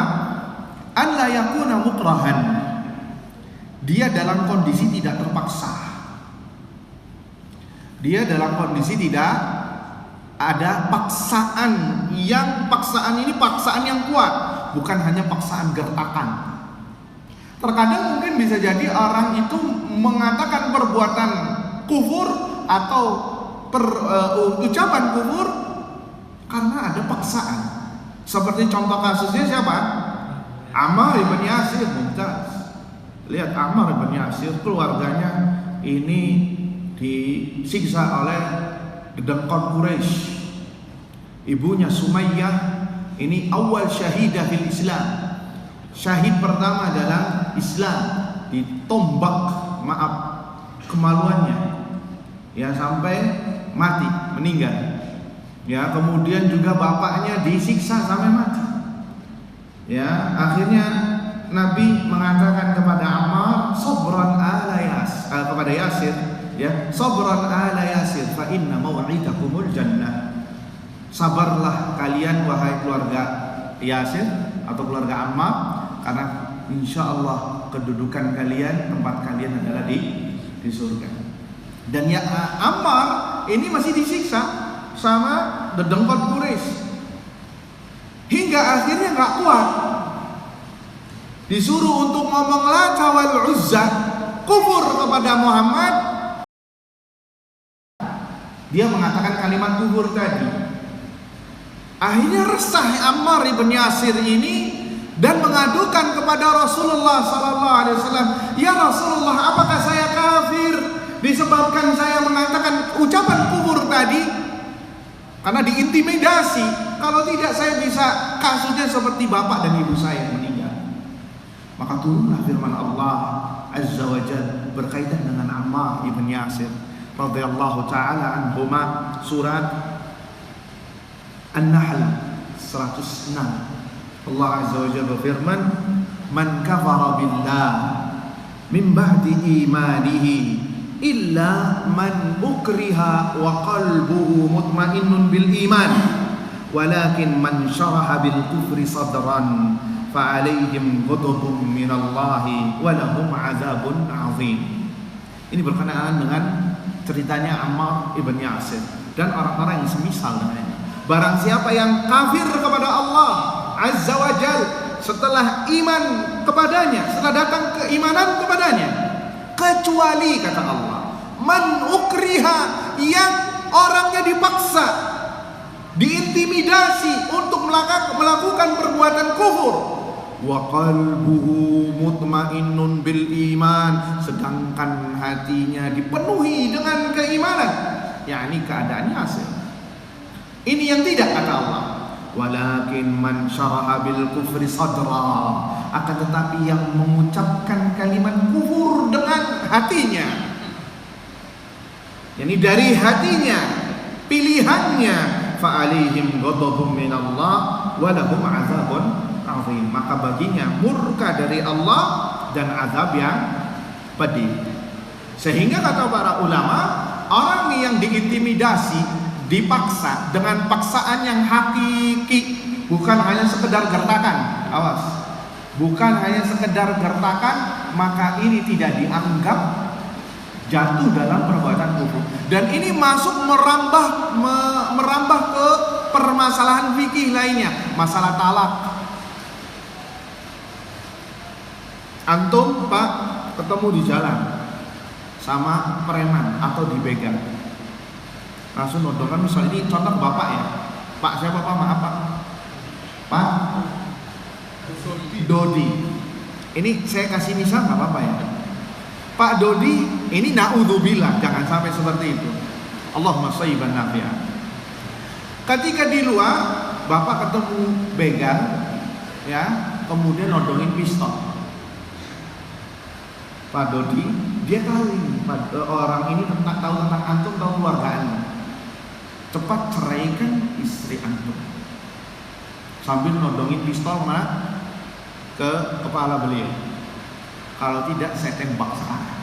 an la yakuna mukrahan. Dia dalam kondisi tidak terpaksa. Dia dalam kondisi tidak ada paksaan ini paksaan yang kuat, bukan hanya paksaan gertakan. Terkadang mungkin bisa jadi orang itu mengatakan perbuatan kufur atau ucapan kufur karena ada paksaan. Seperti contoh kasusnya siapa? Ammar ibn Yasir. Mumtaz. Lihat Ammar ibn Yasir, keluarganya ini disiksa oleh dedengkot Quraisy. Ibunya Sumayyah ini awal syahidah fil Islam. Syahid pertama dalam Islam, ditombak, maaf, kemaluannya, ya, sampai mati, meninggal. Ya, kemudian juga bapaknya disiksa sampai mati. Ya, akhirnya Nabi mengatakan kepada Ammar, sabran ala Yasir, kepada Yasir, ya, sabran ala Yasir fa inna maw'idakumul jannah. Sabarlah kalian wahai keluarga Yasir atau keluarga Ammar, karena insyaallah kedudukan kalian, tempat kalian adalah di surga. Dan ya, Ammar ini masih disiksa sama dedengkot Quraisy hingga akhirnya nggak kuat, disuruh untuk ngomong Lata wal Uzza, kufur kepada Muhammad. Dia mengatakan kalimat kufur tadi. Akhirnya resah Ammar ibn Yasir ini dan mengadukan kepada Rasulullah sallallahu alaihi wasallam, "Ya Rasulullah, apakah saya kafir disebabkan saya mengatakan ucapan kufur tadi?" Karena diintimidasi. Kalau tidak saya bisa kasusnya seperti bapak dan ibu saya meninggal. Maka turunlah firman Allah Azza wa Jalla berkaitan dengan Ammar ibn Yasir radhiyallahu taala anhuma, surat An-Nahl 106. Allah Azza wa Jalla berfirman, "Man kafara billah min ba'di imanihi illa man ukriha wa qalbuhu mutmainnun bil iman walakin man syaraha bil kufri sadran fa alaihim ghadabun minallahi wa lahum azabun azim." Ini berkenaan dengan ceritanya Ammar ibn Yasir dan orang-orang yang semisal dengannya. Barang siapa yang kafir kepada Allah Azza wa Jal setelah iman kepadanya, setelah datang keimanan kepadanya, kecuali kata Allah Man ukriha, yang orangnya dipaksa, diintimidasi untuk melakukan perbuatan kufur. Wa qalbuhu mutmainnun bil iman, sedangkan hatinya dipenuhi dengan keimanan. Yakni keadaannya asli. Ini yang tidak, kata Allah. Walakin man syaraha bil kufri sadra, akan tetapi yang mengucapkan kalimat kufur dengan hatinya, yakni dari hatinya, pilihannya, fa alaihim ghadabun minallah wa lahum azabun azim, maka baginya murka dari Allah dan azab yang pedih. Sehingga kata para ulama, orang yang diintimidasi, dipaksa dengan paksaan yang hakiki, bukan hanya sekedar gertakan, awas, bukan hanya sekedar gertakan, maka ini tidak dianggap jatuh dalam perbuatan kufur. Dan ini masuk merambah ke permasalahan fikih lainnya, masalah talak. Antum Pak ketemu di jalan sama preman atau dibegal, langsung nodongan, misalnya ini contoh bapak ya, Pak siapa Pak, maaf Pak, Pak Dodi, ini saya kasih misal nggak apa-apa ya, Pak Dodi, ini naudzubillah, jangan sampai seperti itu, Allahumma shayyiban nafi'an. Ketika di luar bapak ketemu begal ya, kemudian nodongin pistol, Pak Dodi, dia tahu ini orang ini tahu tentang antum, tahu keluarga antum, cepat ceraikan istri antum, sambil nodongin pistol ke kepala beliau. Kalau tidak saya tembak sekarang.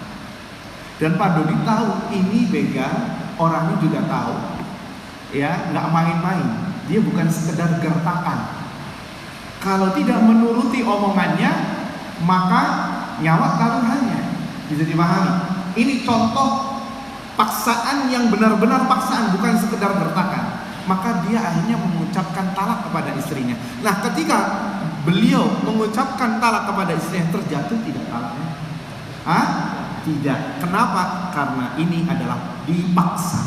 Dan Pak Dodi tahu ini begal, orangnya juga tahu, ya nggak main-main, dia bukan sekedar gertakan. Kalau tidak menuruti omongannya, maka nyawa taruhannya. Bisa dipahami. Ini contoh paksaan yang benar-benar paksaan, bukan sekedar gertakan. Maka dia akhirnya mengucapkan talak kepada istrinya. Nah, ketika beliau mengucapkan talak kepada istrinya, terjatuh tidak talaknya? Tidak. Kenapa? Karena ini adalah dipaksa.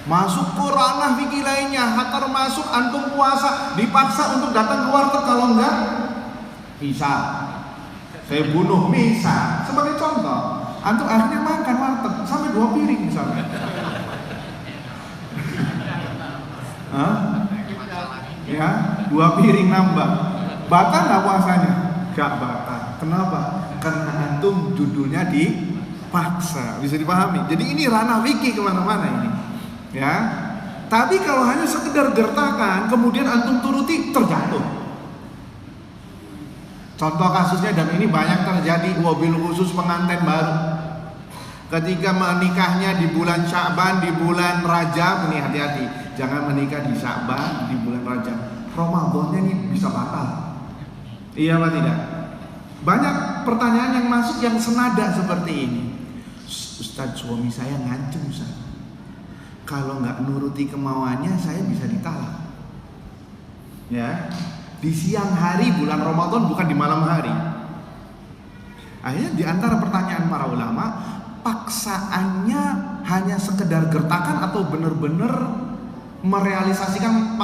Masuk ke ranah fikih lainnya, termasuk antum puasa dipaksa untuk datang ke warteg, kalau enggak bisa saya bunuh, misal sebagai contoh, antum akhirnya makan warteg sampai 2 piring misalnya. Ya, 2 piring nambah, batal nggak puasanya? Gak batal. Kenapa? Karena antum judulnya dipaksa. Bisa dipahami. Jadi ini ranah fikih kemana-mana ini, ya. Tapi kalau hanya sekedar gertakan, kemudian antum turuti, terjatuh. Contoh kasusnya, dan ini banyak terjadi, wabil khusus pengantin baru. Ketika menikahnya di bulan Sya'ban, di bulan Rajab, ini hati-hati, jangan menikah di Sya'ban, di bulan Rajab. Ramadannya ini bisa batal. Iya apa tidak? Banyak pertanyaan yang masuk yang senada seperti ini. Ustaz, suami saya ngancem Ustaz, kalau nggak nuruti kemauannya saya bisa ditalak. Ya, di siang hari bulan Ramadan, bukan di malam hari. Akhirnya di antara pertanyaan para ulama, paksaannya hanya sekedar gertakan atau benar-benar merealisasikan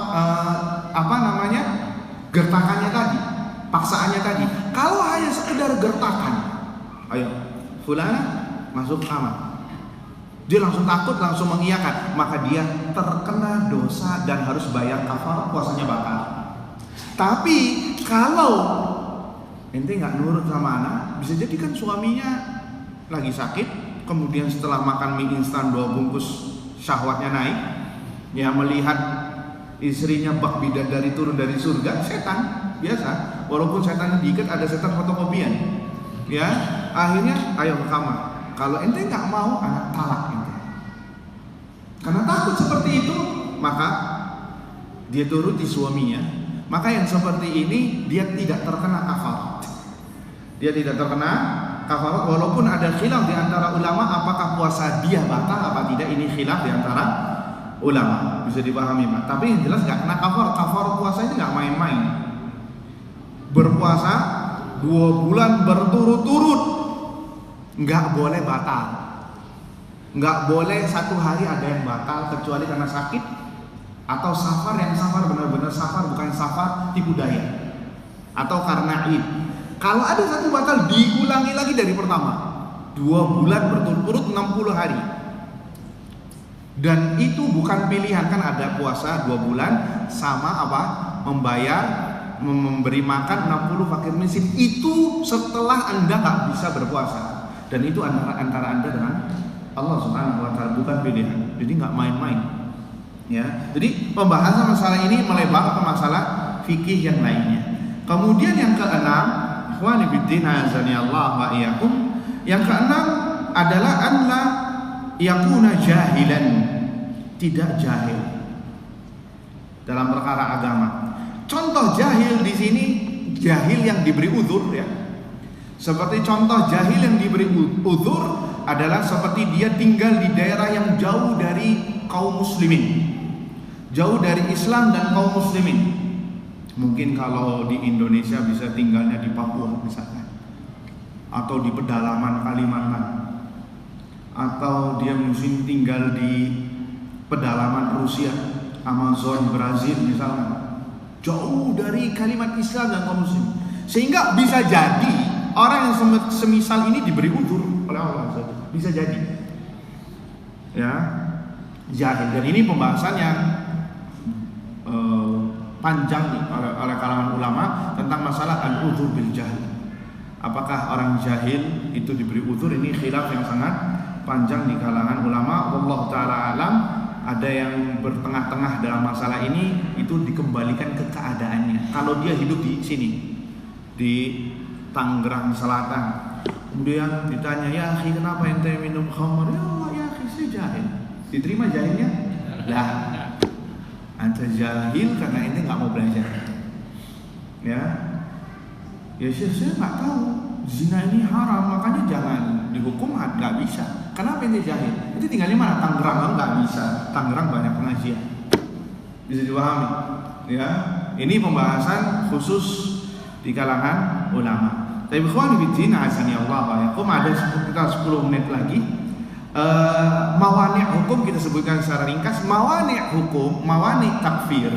gertakannya tadi, paksaannya tadi. Kalau hanya sekedar gertakan, ayo fulana masuk kamar, dia langsung takut, langsung mengiyakan, maka dia terkena dosa dan harus bayar kafar, puasanya batal. Tapi kalau ente nggak nurut sama anak, bisa jadi kan suaminya lagi sakit, kemudian setelah makan mie instan 2 bungkus syahwatnya naik, ya melihat istrinya bak bidadari turun dari surga, setan biasa, walaupun setan diikat, ada setan fotokopian, ya akhirnya ayo ke kamar. Kalau ente nggak mau, anak talak ente. Karena takut seperti itu, maka dia turuti suaminya. Maka yang seperti ini dia tidak terkena kafarat. Dia tidak terkena kafarat, walaupun ada khilaf di antara ulama apakah puasa dia batal apa tidak. Ini khilaf di antara ulama, bisa dipahami Pak. Tapi yang jelas nggak kena kafarat. Kafarat puasa ini nggak main-main. Berpuasa 2 bulan berturut-turut nggak boleh batal. Nggak boleh satu hari ada yang batal kecuali karena sakit atau safar, yang safar benar-benar safar, bukan safar tipu daya, atau karena Id. Kalau ada satu batal, diulangi lagi dari pertama. 2 bulan berturut-turut 60 hari. Dan itu bukan pilihan, kan ada puasa 2 bulan sama apa? Memberi makan 60 fakir miskin. Itu setelah Anda nggak bisa berpuasa. Dan itu antara Anda dengan Allah Subhanahu wa taala, bukan pilihan. Jadi nggak main-main. Ya. Jadi pembahasan masalah ini melebar ke masalah fikih yang lainnya. Kemudian yang keenam, ikhwani fiddin azani Allah wa iyyakum. Yang keenam adalah anla yakuna jahilan, tidak jahil dalam perkara agama. Contoh jahil di sini, jahil yang diberi uzur ya. Seperti contoh jahil yang diberi uzur adalah seperti dia tinggal di daerah yang jauh dari kaum muslimin, jauh dari Islam dan kaum muslimin. Mungkin kalau di Indonesia bisa tinggalnya di Papua misalnya, atau di pedalaman Kalimantan, atau dia mungkin tinggal di pedalaman Rusia, Amazon, Brazil misalnya, jauh dari kalimat Islam dan kaum muslim. Sehingga bisa jadi orang yang semisal ini diberi uzur oleh Allah, bisa jadi ya, jahil. Dan ini pembahasan yang panjang nih oleh kalangan ulama tentang masalah al-uzur bil jahil. Apakah orang jahil itu diberi uzur? Ini khilaf yang sangat panjang di kalangan ulama. Wallahu taala alam. Ada yang bertengah-tengah dalam masalah ini, itu dikembalikan ke keadaannya. Kalau dia hidup di sini, di Tangerang Selatan, kemudian ditanya, ya akhi kenapa ente minum khamar? Ya Allah ya akhi, saya jahil. Diterima jahilnya? Lah, anda jahil karena ente nggak mau belajar. Ya Syekh, saya nggak tahu zina ini haram, makanya jangan dihukum, nggak bisa. Kenapa ente jahil? Itu tinggal di mana? Tangerang, nggak bisa. Tangerang banyak pengajian, bisa dipahami. Ya, ini pembahasan khusus di kalangan ulama. Tapi ikhwan fillah azani Allah wa iyyakum, ada sekitar 10 menit lagi. Mawani' hukum kita sebutkan secara ringkas. Mawani' hukum, mawani' takfir,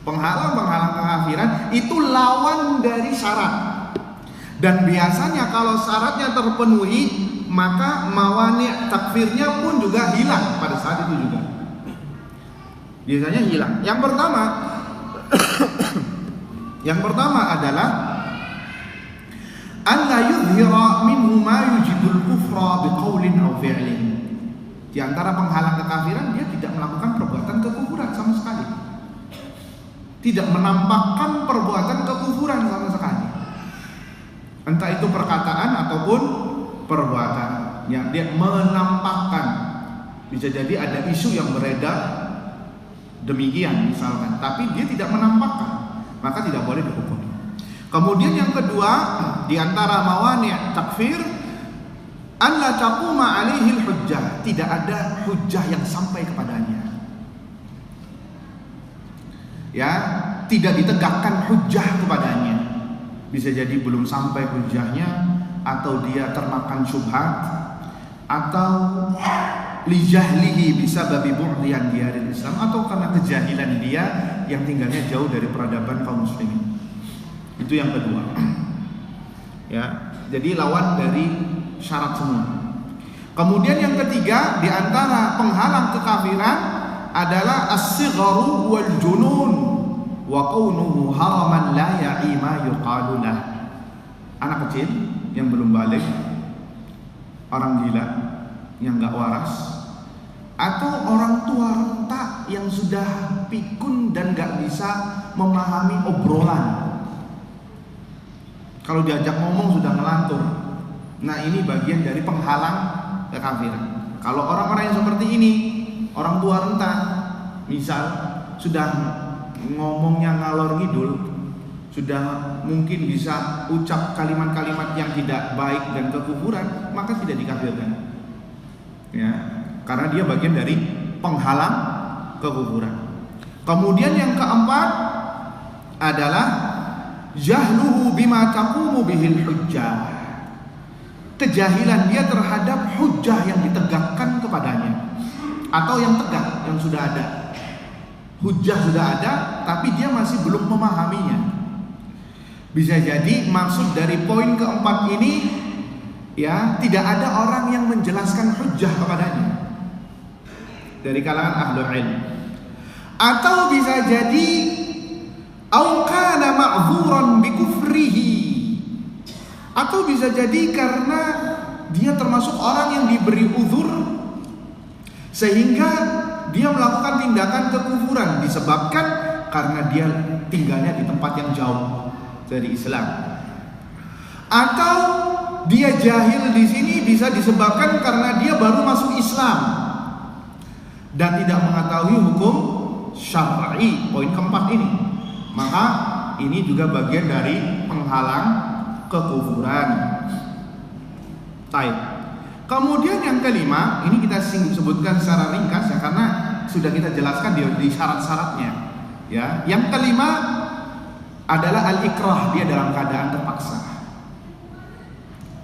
penghalang-penghalang kekafiran itu lawan dari syarat. Dan biasanya kalau syaratnya terpenuhi, maka mawani' takfirnya pun juga hilang pada saat itu juga. Biasanya hilang. Yang pertama adalah an la yudhira minhu ma yujibul kufra biqaulin aw fi'lin. Di antara penghalang kekafiran, dia tidak melakukan perbuatan kekufuran sama sekali. Tidak menampakkan perbuatan kekufuran sama sekali. Entah itu perkataan ataupun perbuatan. Ya, dia menampakkan. Bisa jadi ada isu yang beredar demikian misalkan, tapi dia tidak menampakkan, maka tidak boleh dihukum. Kemudian yang kedua, di antara mawani' takfir, an la taquma alaihi hujjah, tidak ada hujjah yang sampai kepadanya. Ya, tidak ditegakkan hujjah kepadanya. Bisa jadi belum sampai hujjahnya, atau dia termakan syubhat, atau li jahlihi bisa babi bu'diyan diaril Islam, atau karena kejahilan dia yang tinggalnya jauh dari peradaban kaum muslimin. Itu yang kedua. Ya, jadi lawan dari syarat semua. Kemudian yang ketiga, di antara penghalang kekafiran adalah as-sigharu wal junun wa kaunuhu haraman la ya'i ma yuqalu lah. Anak kecil yang belum balik, orang gila yang enggak waras, atau orang tua renta yang sudah pikun dan enggak bisa memahami obrolan. Kalau diajak ngomong sudah ngelantur. Nah, ini bagian dari penghalang kekafiran. Kalau orang-orang yang seperti ini, orang tua renta, misal sudah ngomongnya ngalor ngidul, sudah mungkin bisa ucap kalimat-kalimat yang tidak baik dan kekufuran, maka tidak dikafirkan. Ya, karena dia bagian dari penghalang kekufuran. Kemudian yang keempat adalah jahluhu bima taqumu bihil hujjah. kejahilan dia terhadap hujjah yang ditegakkan kepadanya, atau yang tegak, yang sudah ada. Hujjah sudah ada, tapi dia masih belum memahaminya. Bisa jadi maksud dari poin keempat ini, ya, tidak ada orang yang menjelaskan hujjah kepadanya dari kalangan ahlul ilm. Atau bisa jadi au kana ma'dzuran bi kufrihi, atau bisa jadi karena dia termasuk orang yang diberi uzur sehingga dia melakukan tindakan kekufuran disebabkan karena dia tinggalnya di tempat yang jauh dari Islam. Atau dia jahil di sini bisa disebabkan karena dia baru masuk Islam dan tidak mengetahui hukum syar'i, poin keempat ini. Maka ini juga bagian dari penghalang kekufuran. Baik. Kemudian yang kelima, ini kita sebutkan secara ringkas ya, karena sudah kita jelaskan di syarat-syaratnya. Ya, yang kelima adalah al-ikrah, dia dalam keadaan terpaksa.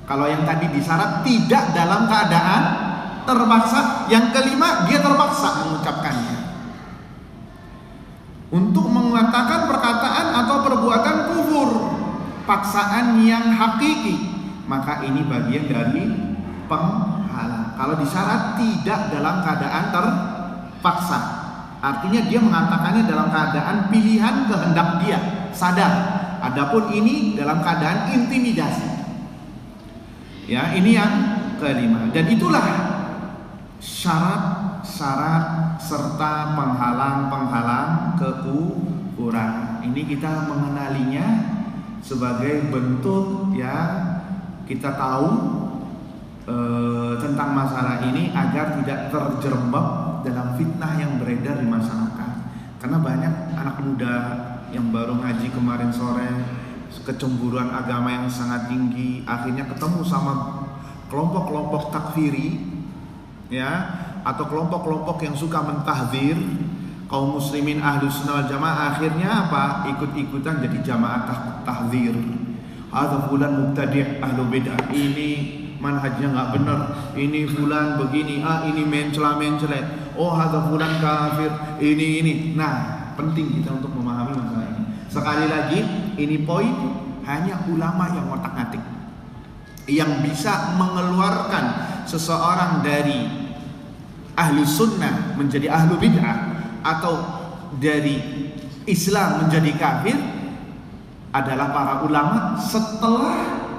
Kalau yang tadi disyarat tidak dalam keadaan terpaksa, yang kelima dia terpaksa mengucapkannya untuk mengatakan perkataan atau perbuatan kufur, paksaan yang hakiki, maka ini bagian dari penghalang. Kalau disyarat tidak dalam keadaan terpaksa, artinya dia mengatakannya dalam keadaan pilihan kehendak dia, sadar. Adapun ini dalam keadaan intimidasi. Ya, ini yang kelima. Dan itulah syarat-syarat serta penghalang-penghalang kekufuran. Ini kita mengenalinya sebagai bentuk, ya, kita tahu tentang masalah ini agar tidak terjerembab dalam fitnah yang beredar di masyarakat. Karena banyak anak muda yang baru ngaji kemarin sore, kecemburuan agama yang sangat tinggi, akhirnya ketemu sama kelompok-kelompok takfiri, ya, atau kelompok-kelompok yang suka mentahdzir kaum muslimin ahlus sunnah wal jamaah. Akhirnya apa? Ikut-ikutan jadi jamaah tahdzir. Ada fulan mubtadi' ahlu bid'ah, ini manhajnya nggak benar, ini fulan begini, ini mencela-mencela, oh ada fulan kafir, ini. Nah, penting kita untuk memahami masalah ini. Sekali lagi, ini poin hanya ulama yang otak-atik yang bisa mengeluarkan seseorang dari ahlu sunnah menjadi ahlu bid'ah atau dari Islam menjadi kafir adalah para ulama setelah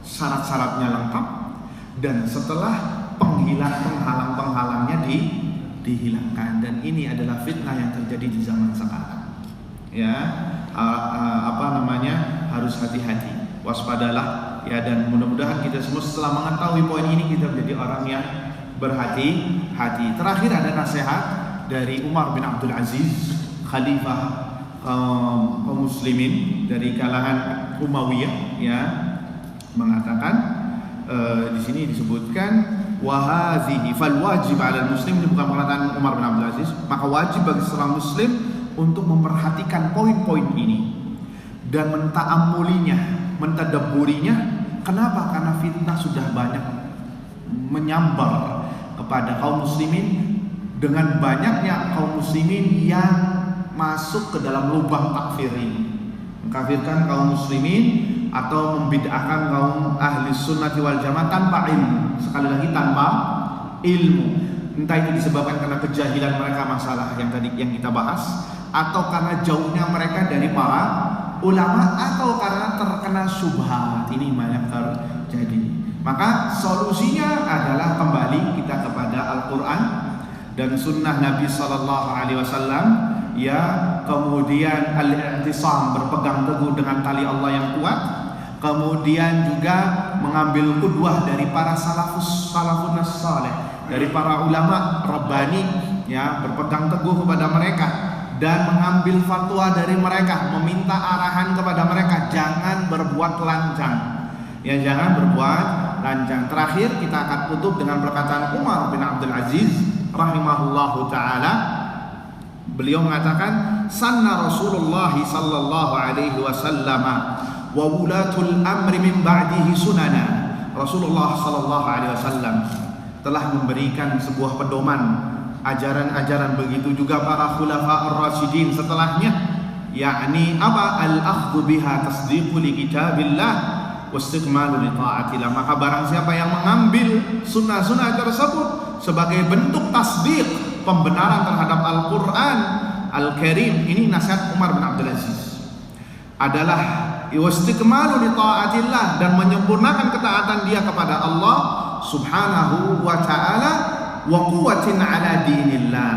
syarat-syaratnya lengkap dan setelah penghalang-penghalangnya dihilangkan. Dan ini adalah fitnah yang terjadi di zaman sekarang. Ya, harus hati-hati, waspadalah ya, dan mudah-mudahan kita semua setelah mengetahui poin ini kita menjadi orang yang berhati-hati. Terakhir ada nasihat dari Umar bin Abdul Aziz, khalifah kaum muslimin dari kalangan Umayyah, ya, mengatakan di sini disebutkan wahazihi fal wajib 'alal muslim, ini bukan perkataan Umar bin Abdul Aziz, maka wajib bagi seorang muslim untuk memperhatikan poin-poin ini dan menta'ammulinya, mentadabburinya. Kenapa? Karena fitnah sudah banyak menyambar kepada kaum muslimin, dengan banyaknya kaum muslimin yang masuk ke dalam lubang takfir ini, mengkafirkan kaum muslimin atau membid'ahkan kaum ahli sunnati wal jamaah tanpa ilmu. Sekali lagi, tanpa ilmu. Entah itu disebabkan karena kejahilan mereka masalah yang tadi yang kita bahas, atau karena jauhnya mereka dari para ulama, atau karena terkena syubhat. Ini banyak terjadi. Maka solusinya adalah kembali kita kepada Al-Quran dan sunnah Nabi SAW, ya, kemudian al-i'tisam, berpegang teguh dengan tali Allah yang kuat, kemudian juga mengambil qudwah dari para salafun salih, dari para ulama rabbani, ya, berpegang teguh kepada mereka dan mengambil fatwa dari mereka, meminta arahan kepada mereka, jangan berbuat lancang, ya, jangan berbuat lancang. Terakhir kita akan tutup dengan perkataan Umar bin Abdul Aziz rahimahullahu ta'ala. Beliau mengatakan, sanna Rasulullah sallallahu alaihi wasallam wa wulatul amri min ba'dihi sunana Rasulullah sallallahu alaihi wasallam telah memberikan sebuah pedoman, ajaran-ajaran, begitu juga para khulafa ar-rasyidin setelahnya, yakni apa? Al-akhdhu biha tasdiqu li kitabillah wastikmalu li ta'atillah. Maka barang siapa yang mengambil sunnah-sunnah tersebut sebagai bentuk tasdiq, pembenaran terhadap Al-Quran Al-Karim, ini nasihat Umar bin Abdul Aziz, adalah wastikmalu li ta'atillah, dan menyempurnakan ketaatan dia kepada Allah subhanahu wa ta'ala, wa quwwatin ala dinillah.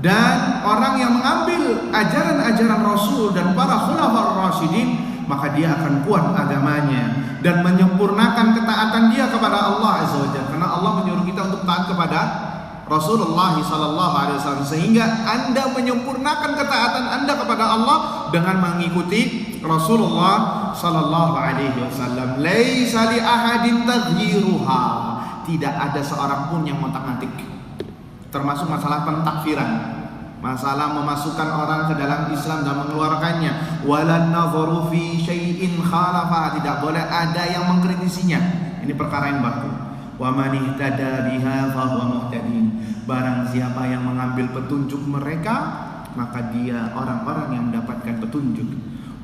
Dan orang yang mengambil ajaran-ajaran Rasul dan para khulafaur rasyidin, maka dia akan kuat agamanya dan menyempurnakan ketaatan dia kepada Allah azza wajalla. Karena Allah menyuruh kita untuk taat kepada Rasulullah sallallahu alaihi wasallam, sehingga Anda menyempurnakan ketaatan Anda kepada Allah dengan mengikuti Rasulullah sallallahu alaihi wasallam. Laisa li ahadin taghyiruha, tidak ada seorang pun yang ngotak-ngatik, termasuk masalah pentakfiran, masalah memasukkan orang ke dalam Islam dan mengeluarkannya. Walan nadharu fi syai'in khalafa, tidak boleh ada yang mengkritisinya. Ini perkara yang baku. Wa man ihtada biha fa huwa muhtadin, barang siapa yang mengambil petunjuk mereka, maka dia orang-orang yang mendapatkan petunjuk.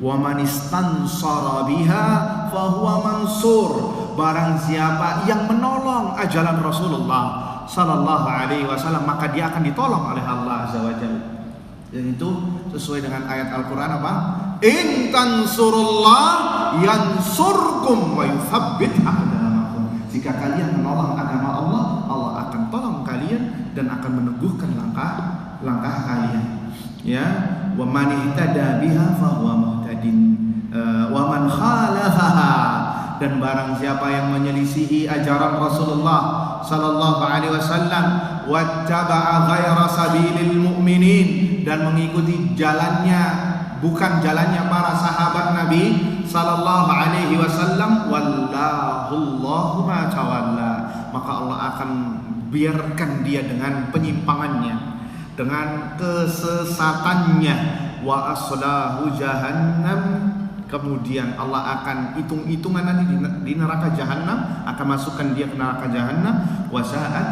Wa man istansara biha fa huwa mansur, barang siapa yang menolong ajaran Rasulullah sallallahu alaihi wasallam, maka dia akan ditolong oleh Allah azza wajalla. Dan itu sesuai dengan ayat Al-Qur'an apa? In tansurullah yansurkum wa yuthabbit aqdamakum. Jika kalian menolong agama Allah, Allah akan tolong kalian dan akan meneguhkan langkah kalian. Ya, wa man ihtada biha fa huwa muhtadin wa man khalafaha, dan barang siapa yang menyelisihi ajaran Rasulullah sallallahu alaihi wasallam, wattaba'a ghaira sabilil mu'minin, dan mengikuti jalannya bukan jalannya para sahabat Nabi sallallahu alaihi wasallam, wallahullahu ma tawalla, maka Allah akan biarkan dia dengan penyimpangannya, dengan kesesatannya, wa aslahu jahannam, kemudian Allah akan hitung-hitungan nanti di neraka jahanam, akan masukkan dia ke neraka jahanam, wasa'at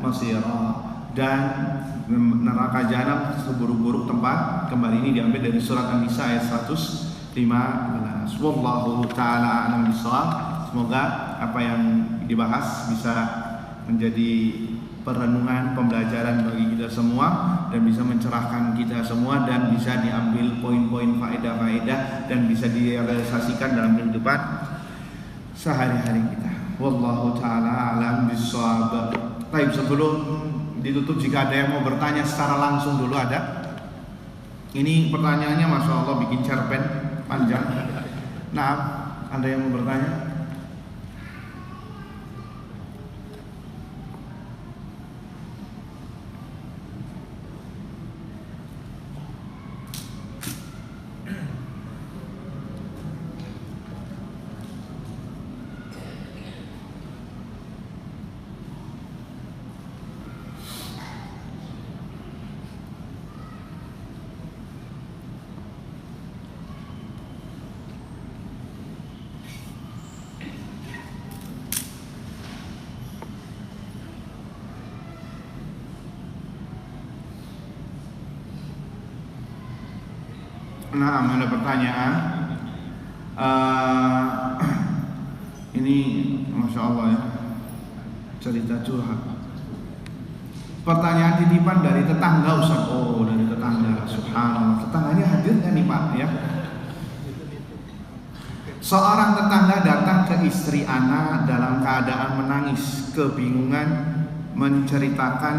masira, dan neraka jahanam seburuk-buruk tempat kembali. Ini diambil dari surat An-Nisa ayat 115. Wallahu ta'ala a'lam bishawab. Semoga apa yang dibahas bisa menjadi perenungan, pembelajaran bagi kita semua, dan bisa mencerahkan kita semua, dan bisa diambil poin-poin faedah-faedah dan bisa direalisasikan dalam kehidupan sehari-hari kita. Wallahu ta'ala a'lam bishawab. Baik, sebelum ditutup, jika ada yang mau bertanya secara langsung dulu, ada. Ini pertanyaannya Masya Allah bikin cerpen panjang. Nah, ada yang mau bertanya? Nah, ada pertanyaan. Ini Masya Allah ya, cerita curhat. Pertanyaan titipan dari tetangga Ustaz. Oh, dari tetangga. Subhanallah. Tetangganya hadir kan nih Pak ya? Seorang tetangga datang ke istri Ana dalam keadaan menangis, kebingungan, menceritakan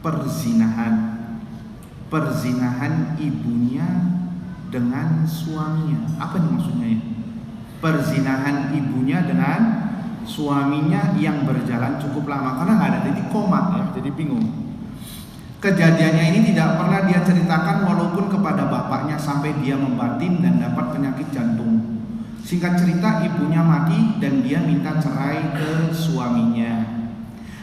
perzinahan ibunya dengan suaminya. Apa nih maksudnya ya? Perzinahan ibunya dengan suaminya yang berjalan cukup lama, karena nggak ada titik koma ya, jadi bingung. Kejadiannya ini tidak pernah dia ceritakan walaupun kepada bapaknya sampai dia membatin dan dapat penyakit jantung. Singkat cerita, ibunya mati dan dia minta cerai ke suaminya.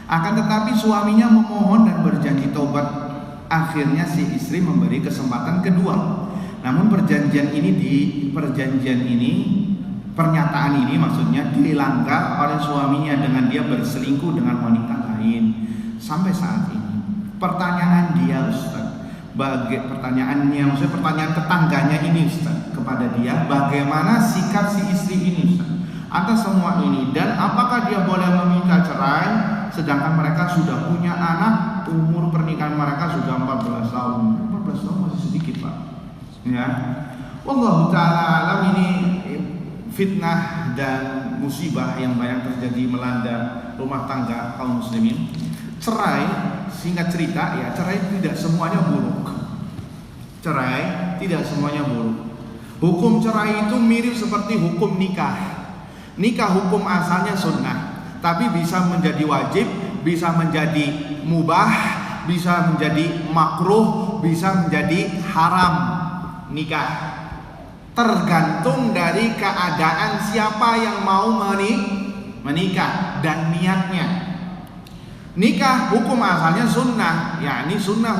Akan tetapi suaminya memohon dan berjanji taubat. Akhirnya si istri memberi kesempatan kedua. Namun perjanjian ini pernyataan ini maksudnya dilanggar oleh suaminya dengan dia berselingkuh dengan wanita lain. Sampai saat ini pertanyaan dia Ustaz, maksudnya pertanyaan tetangganya ini Ustaz kepada dia, bagaimana sikap si istri ini Ustaz atas semua ini, dan apakah dia boleh meminta cerai sedangkan mereka sudah punya anak, umur pernikahan mereka sudah 14 tahun. 14 tahun masih sedikit Pak. Ya. Wallahu ta'ala alam, ini fitnah dan musibah yang banyak terjadi melanda rumah tangga kaum muslimin. Cerai, singkat cerita ya, cerai tidak semuanya buruk. Cerai tidak semuanya buruk. Hukum cerai itu mirip seperti hukum nikah. Nikah hukum asalnya sunnah, tapi bisa menjadi wajib, bisa menjadi mubah, bisa menjadi makruh, bisa menjadi haram. Nikah tergantung dari keadaan siapa yang mau menikah dan niatnya. Nikah hukum asalnya sunnah, yakni sunnah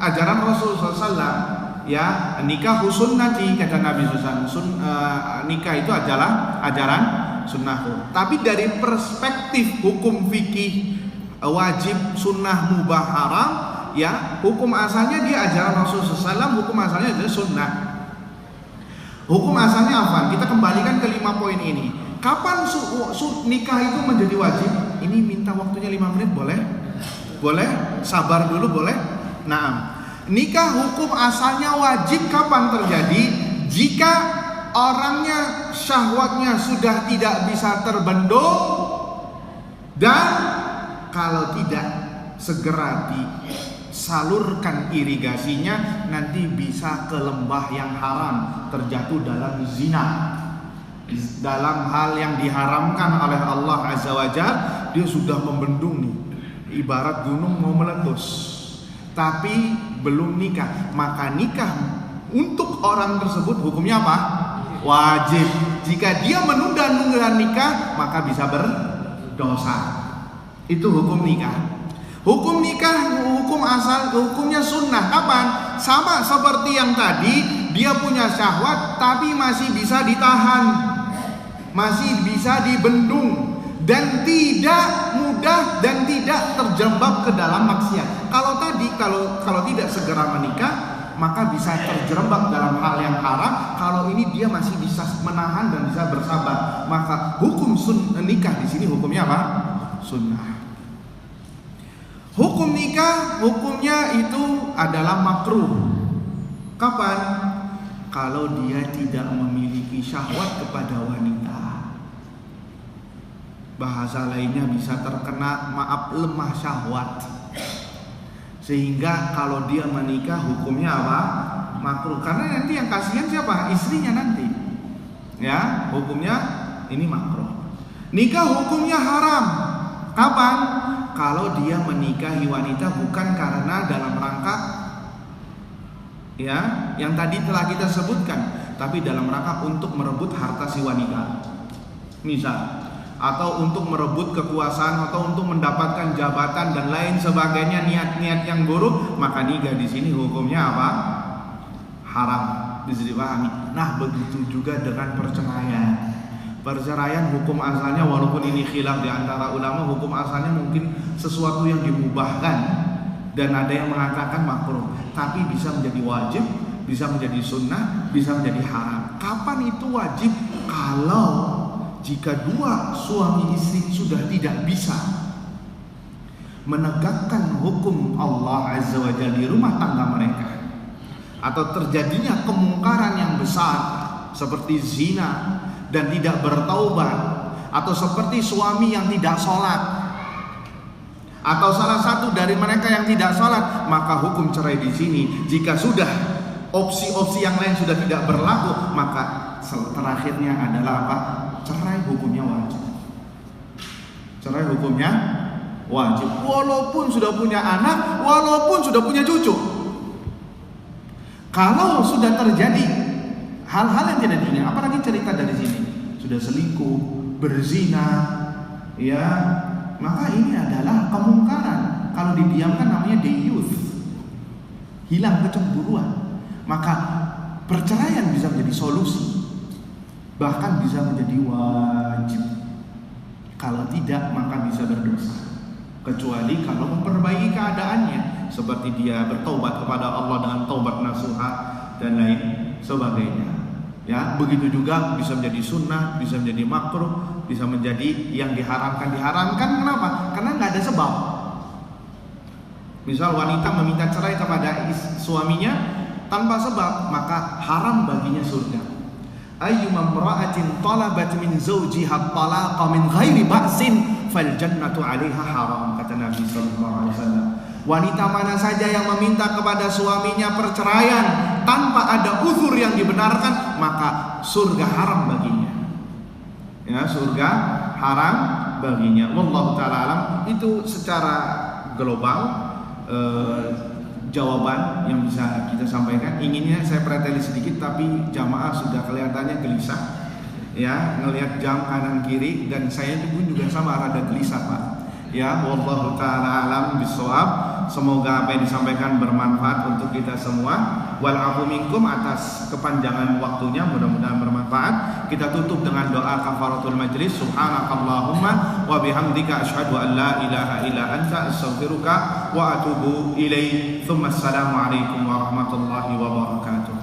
ajaran Rasulullah SAW. Ya, nikah sunnati kata Nabi SAW. Nikah itu adalah ajaran sunnahku. Tapi dari perspektif hukum fikih wajib, sunnah, mubah, haram, ya hukum asalnya dia ajaran Rasulullah SAW. Hukum asalnya adalah sunnah. Hukum asalnya apa? Kita kembalikan ke 5 poin ini. Kapan nikah itu menjadi wajib? Ini minta waktunya 5 menit boleh? Boleh? Sabar dulu boleh? Nah, nikah hukum asalnya wajib kapan terjadi? Jika orangnya syahwatnya sudah tidak bisa terbendung, dan kalau tidak segera disalurkan irigasinya, nanti bisa ke lembah yang haram, terjatuh dalam zina, dalam hal yang diharamkan oleh Allah Azza wa Jalla. Dia sudah membendung nih, ibarat gunung mau meletus, tapi belum nikah. Maka nikah untuk orang tersebut hukumnya apa? Wajib. Jika dia menunda-nunda nikah, maka bisa berdosa. Itu hukum nikah. Hukum nikah, hukum asal, hukumnya sunnah. Kapan? Sama seperti yang tadi, dia punya syahwat tapi masih bisa ditahan, masih bisa dibendung, dan tidak mudah dan tidak terjebak ke dalam maksiat. Kalau tadi kalau tidak segera menikah, maka bisa terjerembab dalam hal yang haram. Kalau ini dia masih bisa menahan dan bisa bersabar, maka hukum nikah di sini hukumnya apa? Sunnah. Hukum nikah hukumnya itu adalah makruh. Kapan? Kalau dia tidak memiliki syahwat kepada wanita. Bahasa lainnya bisa terkena lemah syahwat, sehingga kalau dia menikah hukumnya apa? Makruh. Karena nanti yang kasihan siapa? Istrinya nanti. Ya, hukumnya ini makruh. Nikah hukumnya haram. Kapan? Kalau dia menikahi wanita bukan karena dalam rangka ya yang tadi telah kita sebutkan, tapi dalam rangka untuk merebut harta si wanita, misal, atau untuk merebut kekuasaan, atau untuk mendapatkan jabatan dan lain sebagainya, niat-niat yang buruk, maka nikah di sini hukumnya apa? Haram. Bisa dipahami. Nah, begitu juga dengan perceraian. Perceraian hukum asalnya, walaupun ini khilaf di antara ulama, hukum asalnya mungkin sesuatu yang dimubahkan, dan ada yang mengatakan makruh, tapi bisa menjadi wajib, bisa menjadi sunnah, bisa menjadi haram. Kapan itu wajib? Kalau jika dua suami istri sudah tidak bisa menegakkan hukum Allah Azza wa Jalla di rumah tangga mereka, atau terjadinya kemungkaran yang besar seperti zina dan tidak bertaubat, atau seperti suami yang tidak sholat, atau salah satu dari mereka yang tidak sholat, maka hukum cerai di sini. Jika sudah opsi-opsi yang lain sudah tidak berlaku, maka terakhirnya adalah apa? Cerai hukumnya wajib. Cerai hukumnya wajib, walaupun sudah punya anak, walaupun sudah punya cucu. Kalau sudah terjadi hal-hal yang tidak diinginkan, apalagi cerita dari sini sudah selingkuh, berzina, ya, maka ini adalah kemungkaran. Kalau didiamkan namanya deyuth, hilang kecemburuan. Maka perceraian bisa menjadi solusi. bahkan bisa menjadi wajib. Kalau tidak maka bisa berdosa, kecuali kalau memperbaiki keadaannya, seperti dia bertaubat kepada Allah dengan taubat nasuha dan lain sebagainya. Ya, begitu juga bisa menjadi sunnah, bisa menjadi makruh, bisa menjadi yang diharamkan. Kenapa? Karena nggak ada sebab. Misal wanita meminta cerai kepada suaminya tanpa sebab, maka haram baginya surga. Ayyuma imra'atin talabat min zawjiha talaqa min ghairi ba'sin fal jannatu 'alaiha haram, kata Nabi sallallahu alaihi wasallam. Wanita mana saja yang meminta kepada suaminya perceraian tanpa ada uzur yang dibenarkan, maka surga haram baginya. Ya, surga haram baginya. Wallahu taala alam. Itu secara global jawaban yang bisa kita sampaikan. Inginnya saya preteli sedikit, tapi jamaah sudah kelihatannya gelisah, ya, ngelihat jam kanan kiri, dan saya pun juga sama rada gelisah, Pak. Ya, wallahu taala alam bisawab. Semoga apa yang disampaikan bermanfaat untuk kita semua. Wal afu minkum atas kepanjangan waktunya, mudah-mudahan bermanfaat. Kita tutup dengan doa kafaratul majlis. Subhanakallahumma wa bihamdika asyhadu an la ilaha illa anta astaghfiruka wa atubu ilaik. Tsumma assalamu alaikum warahmatullahi wabarakatuh.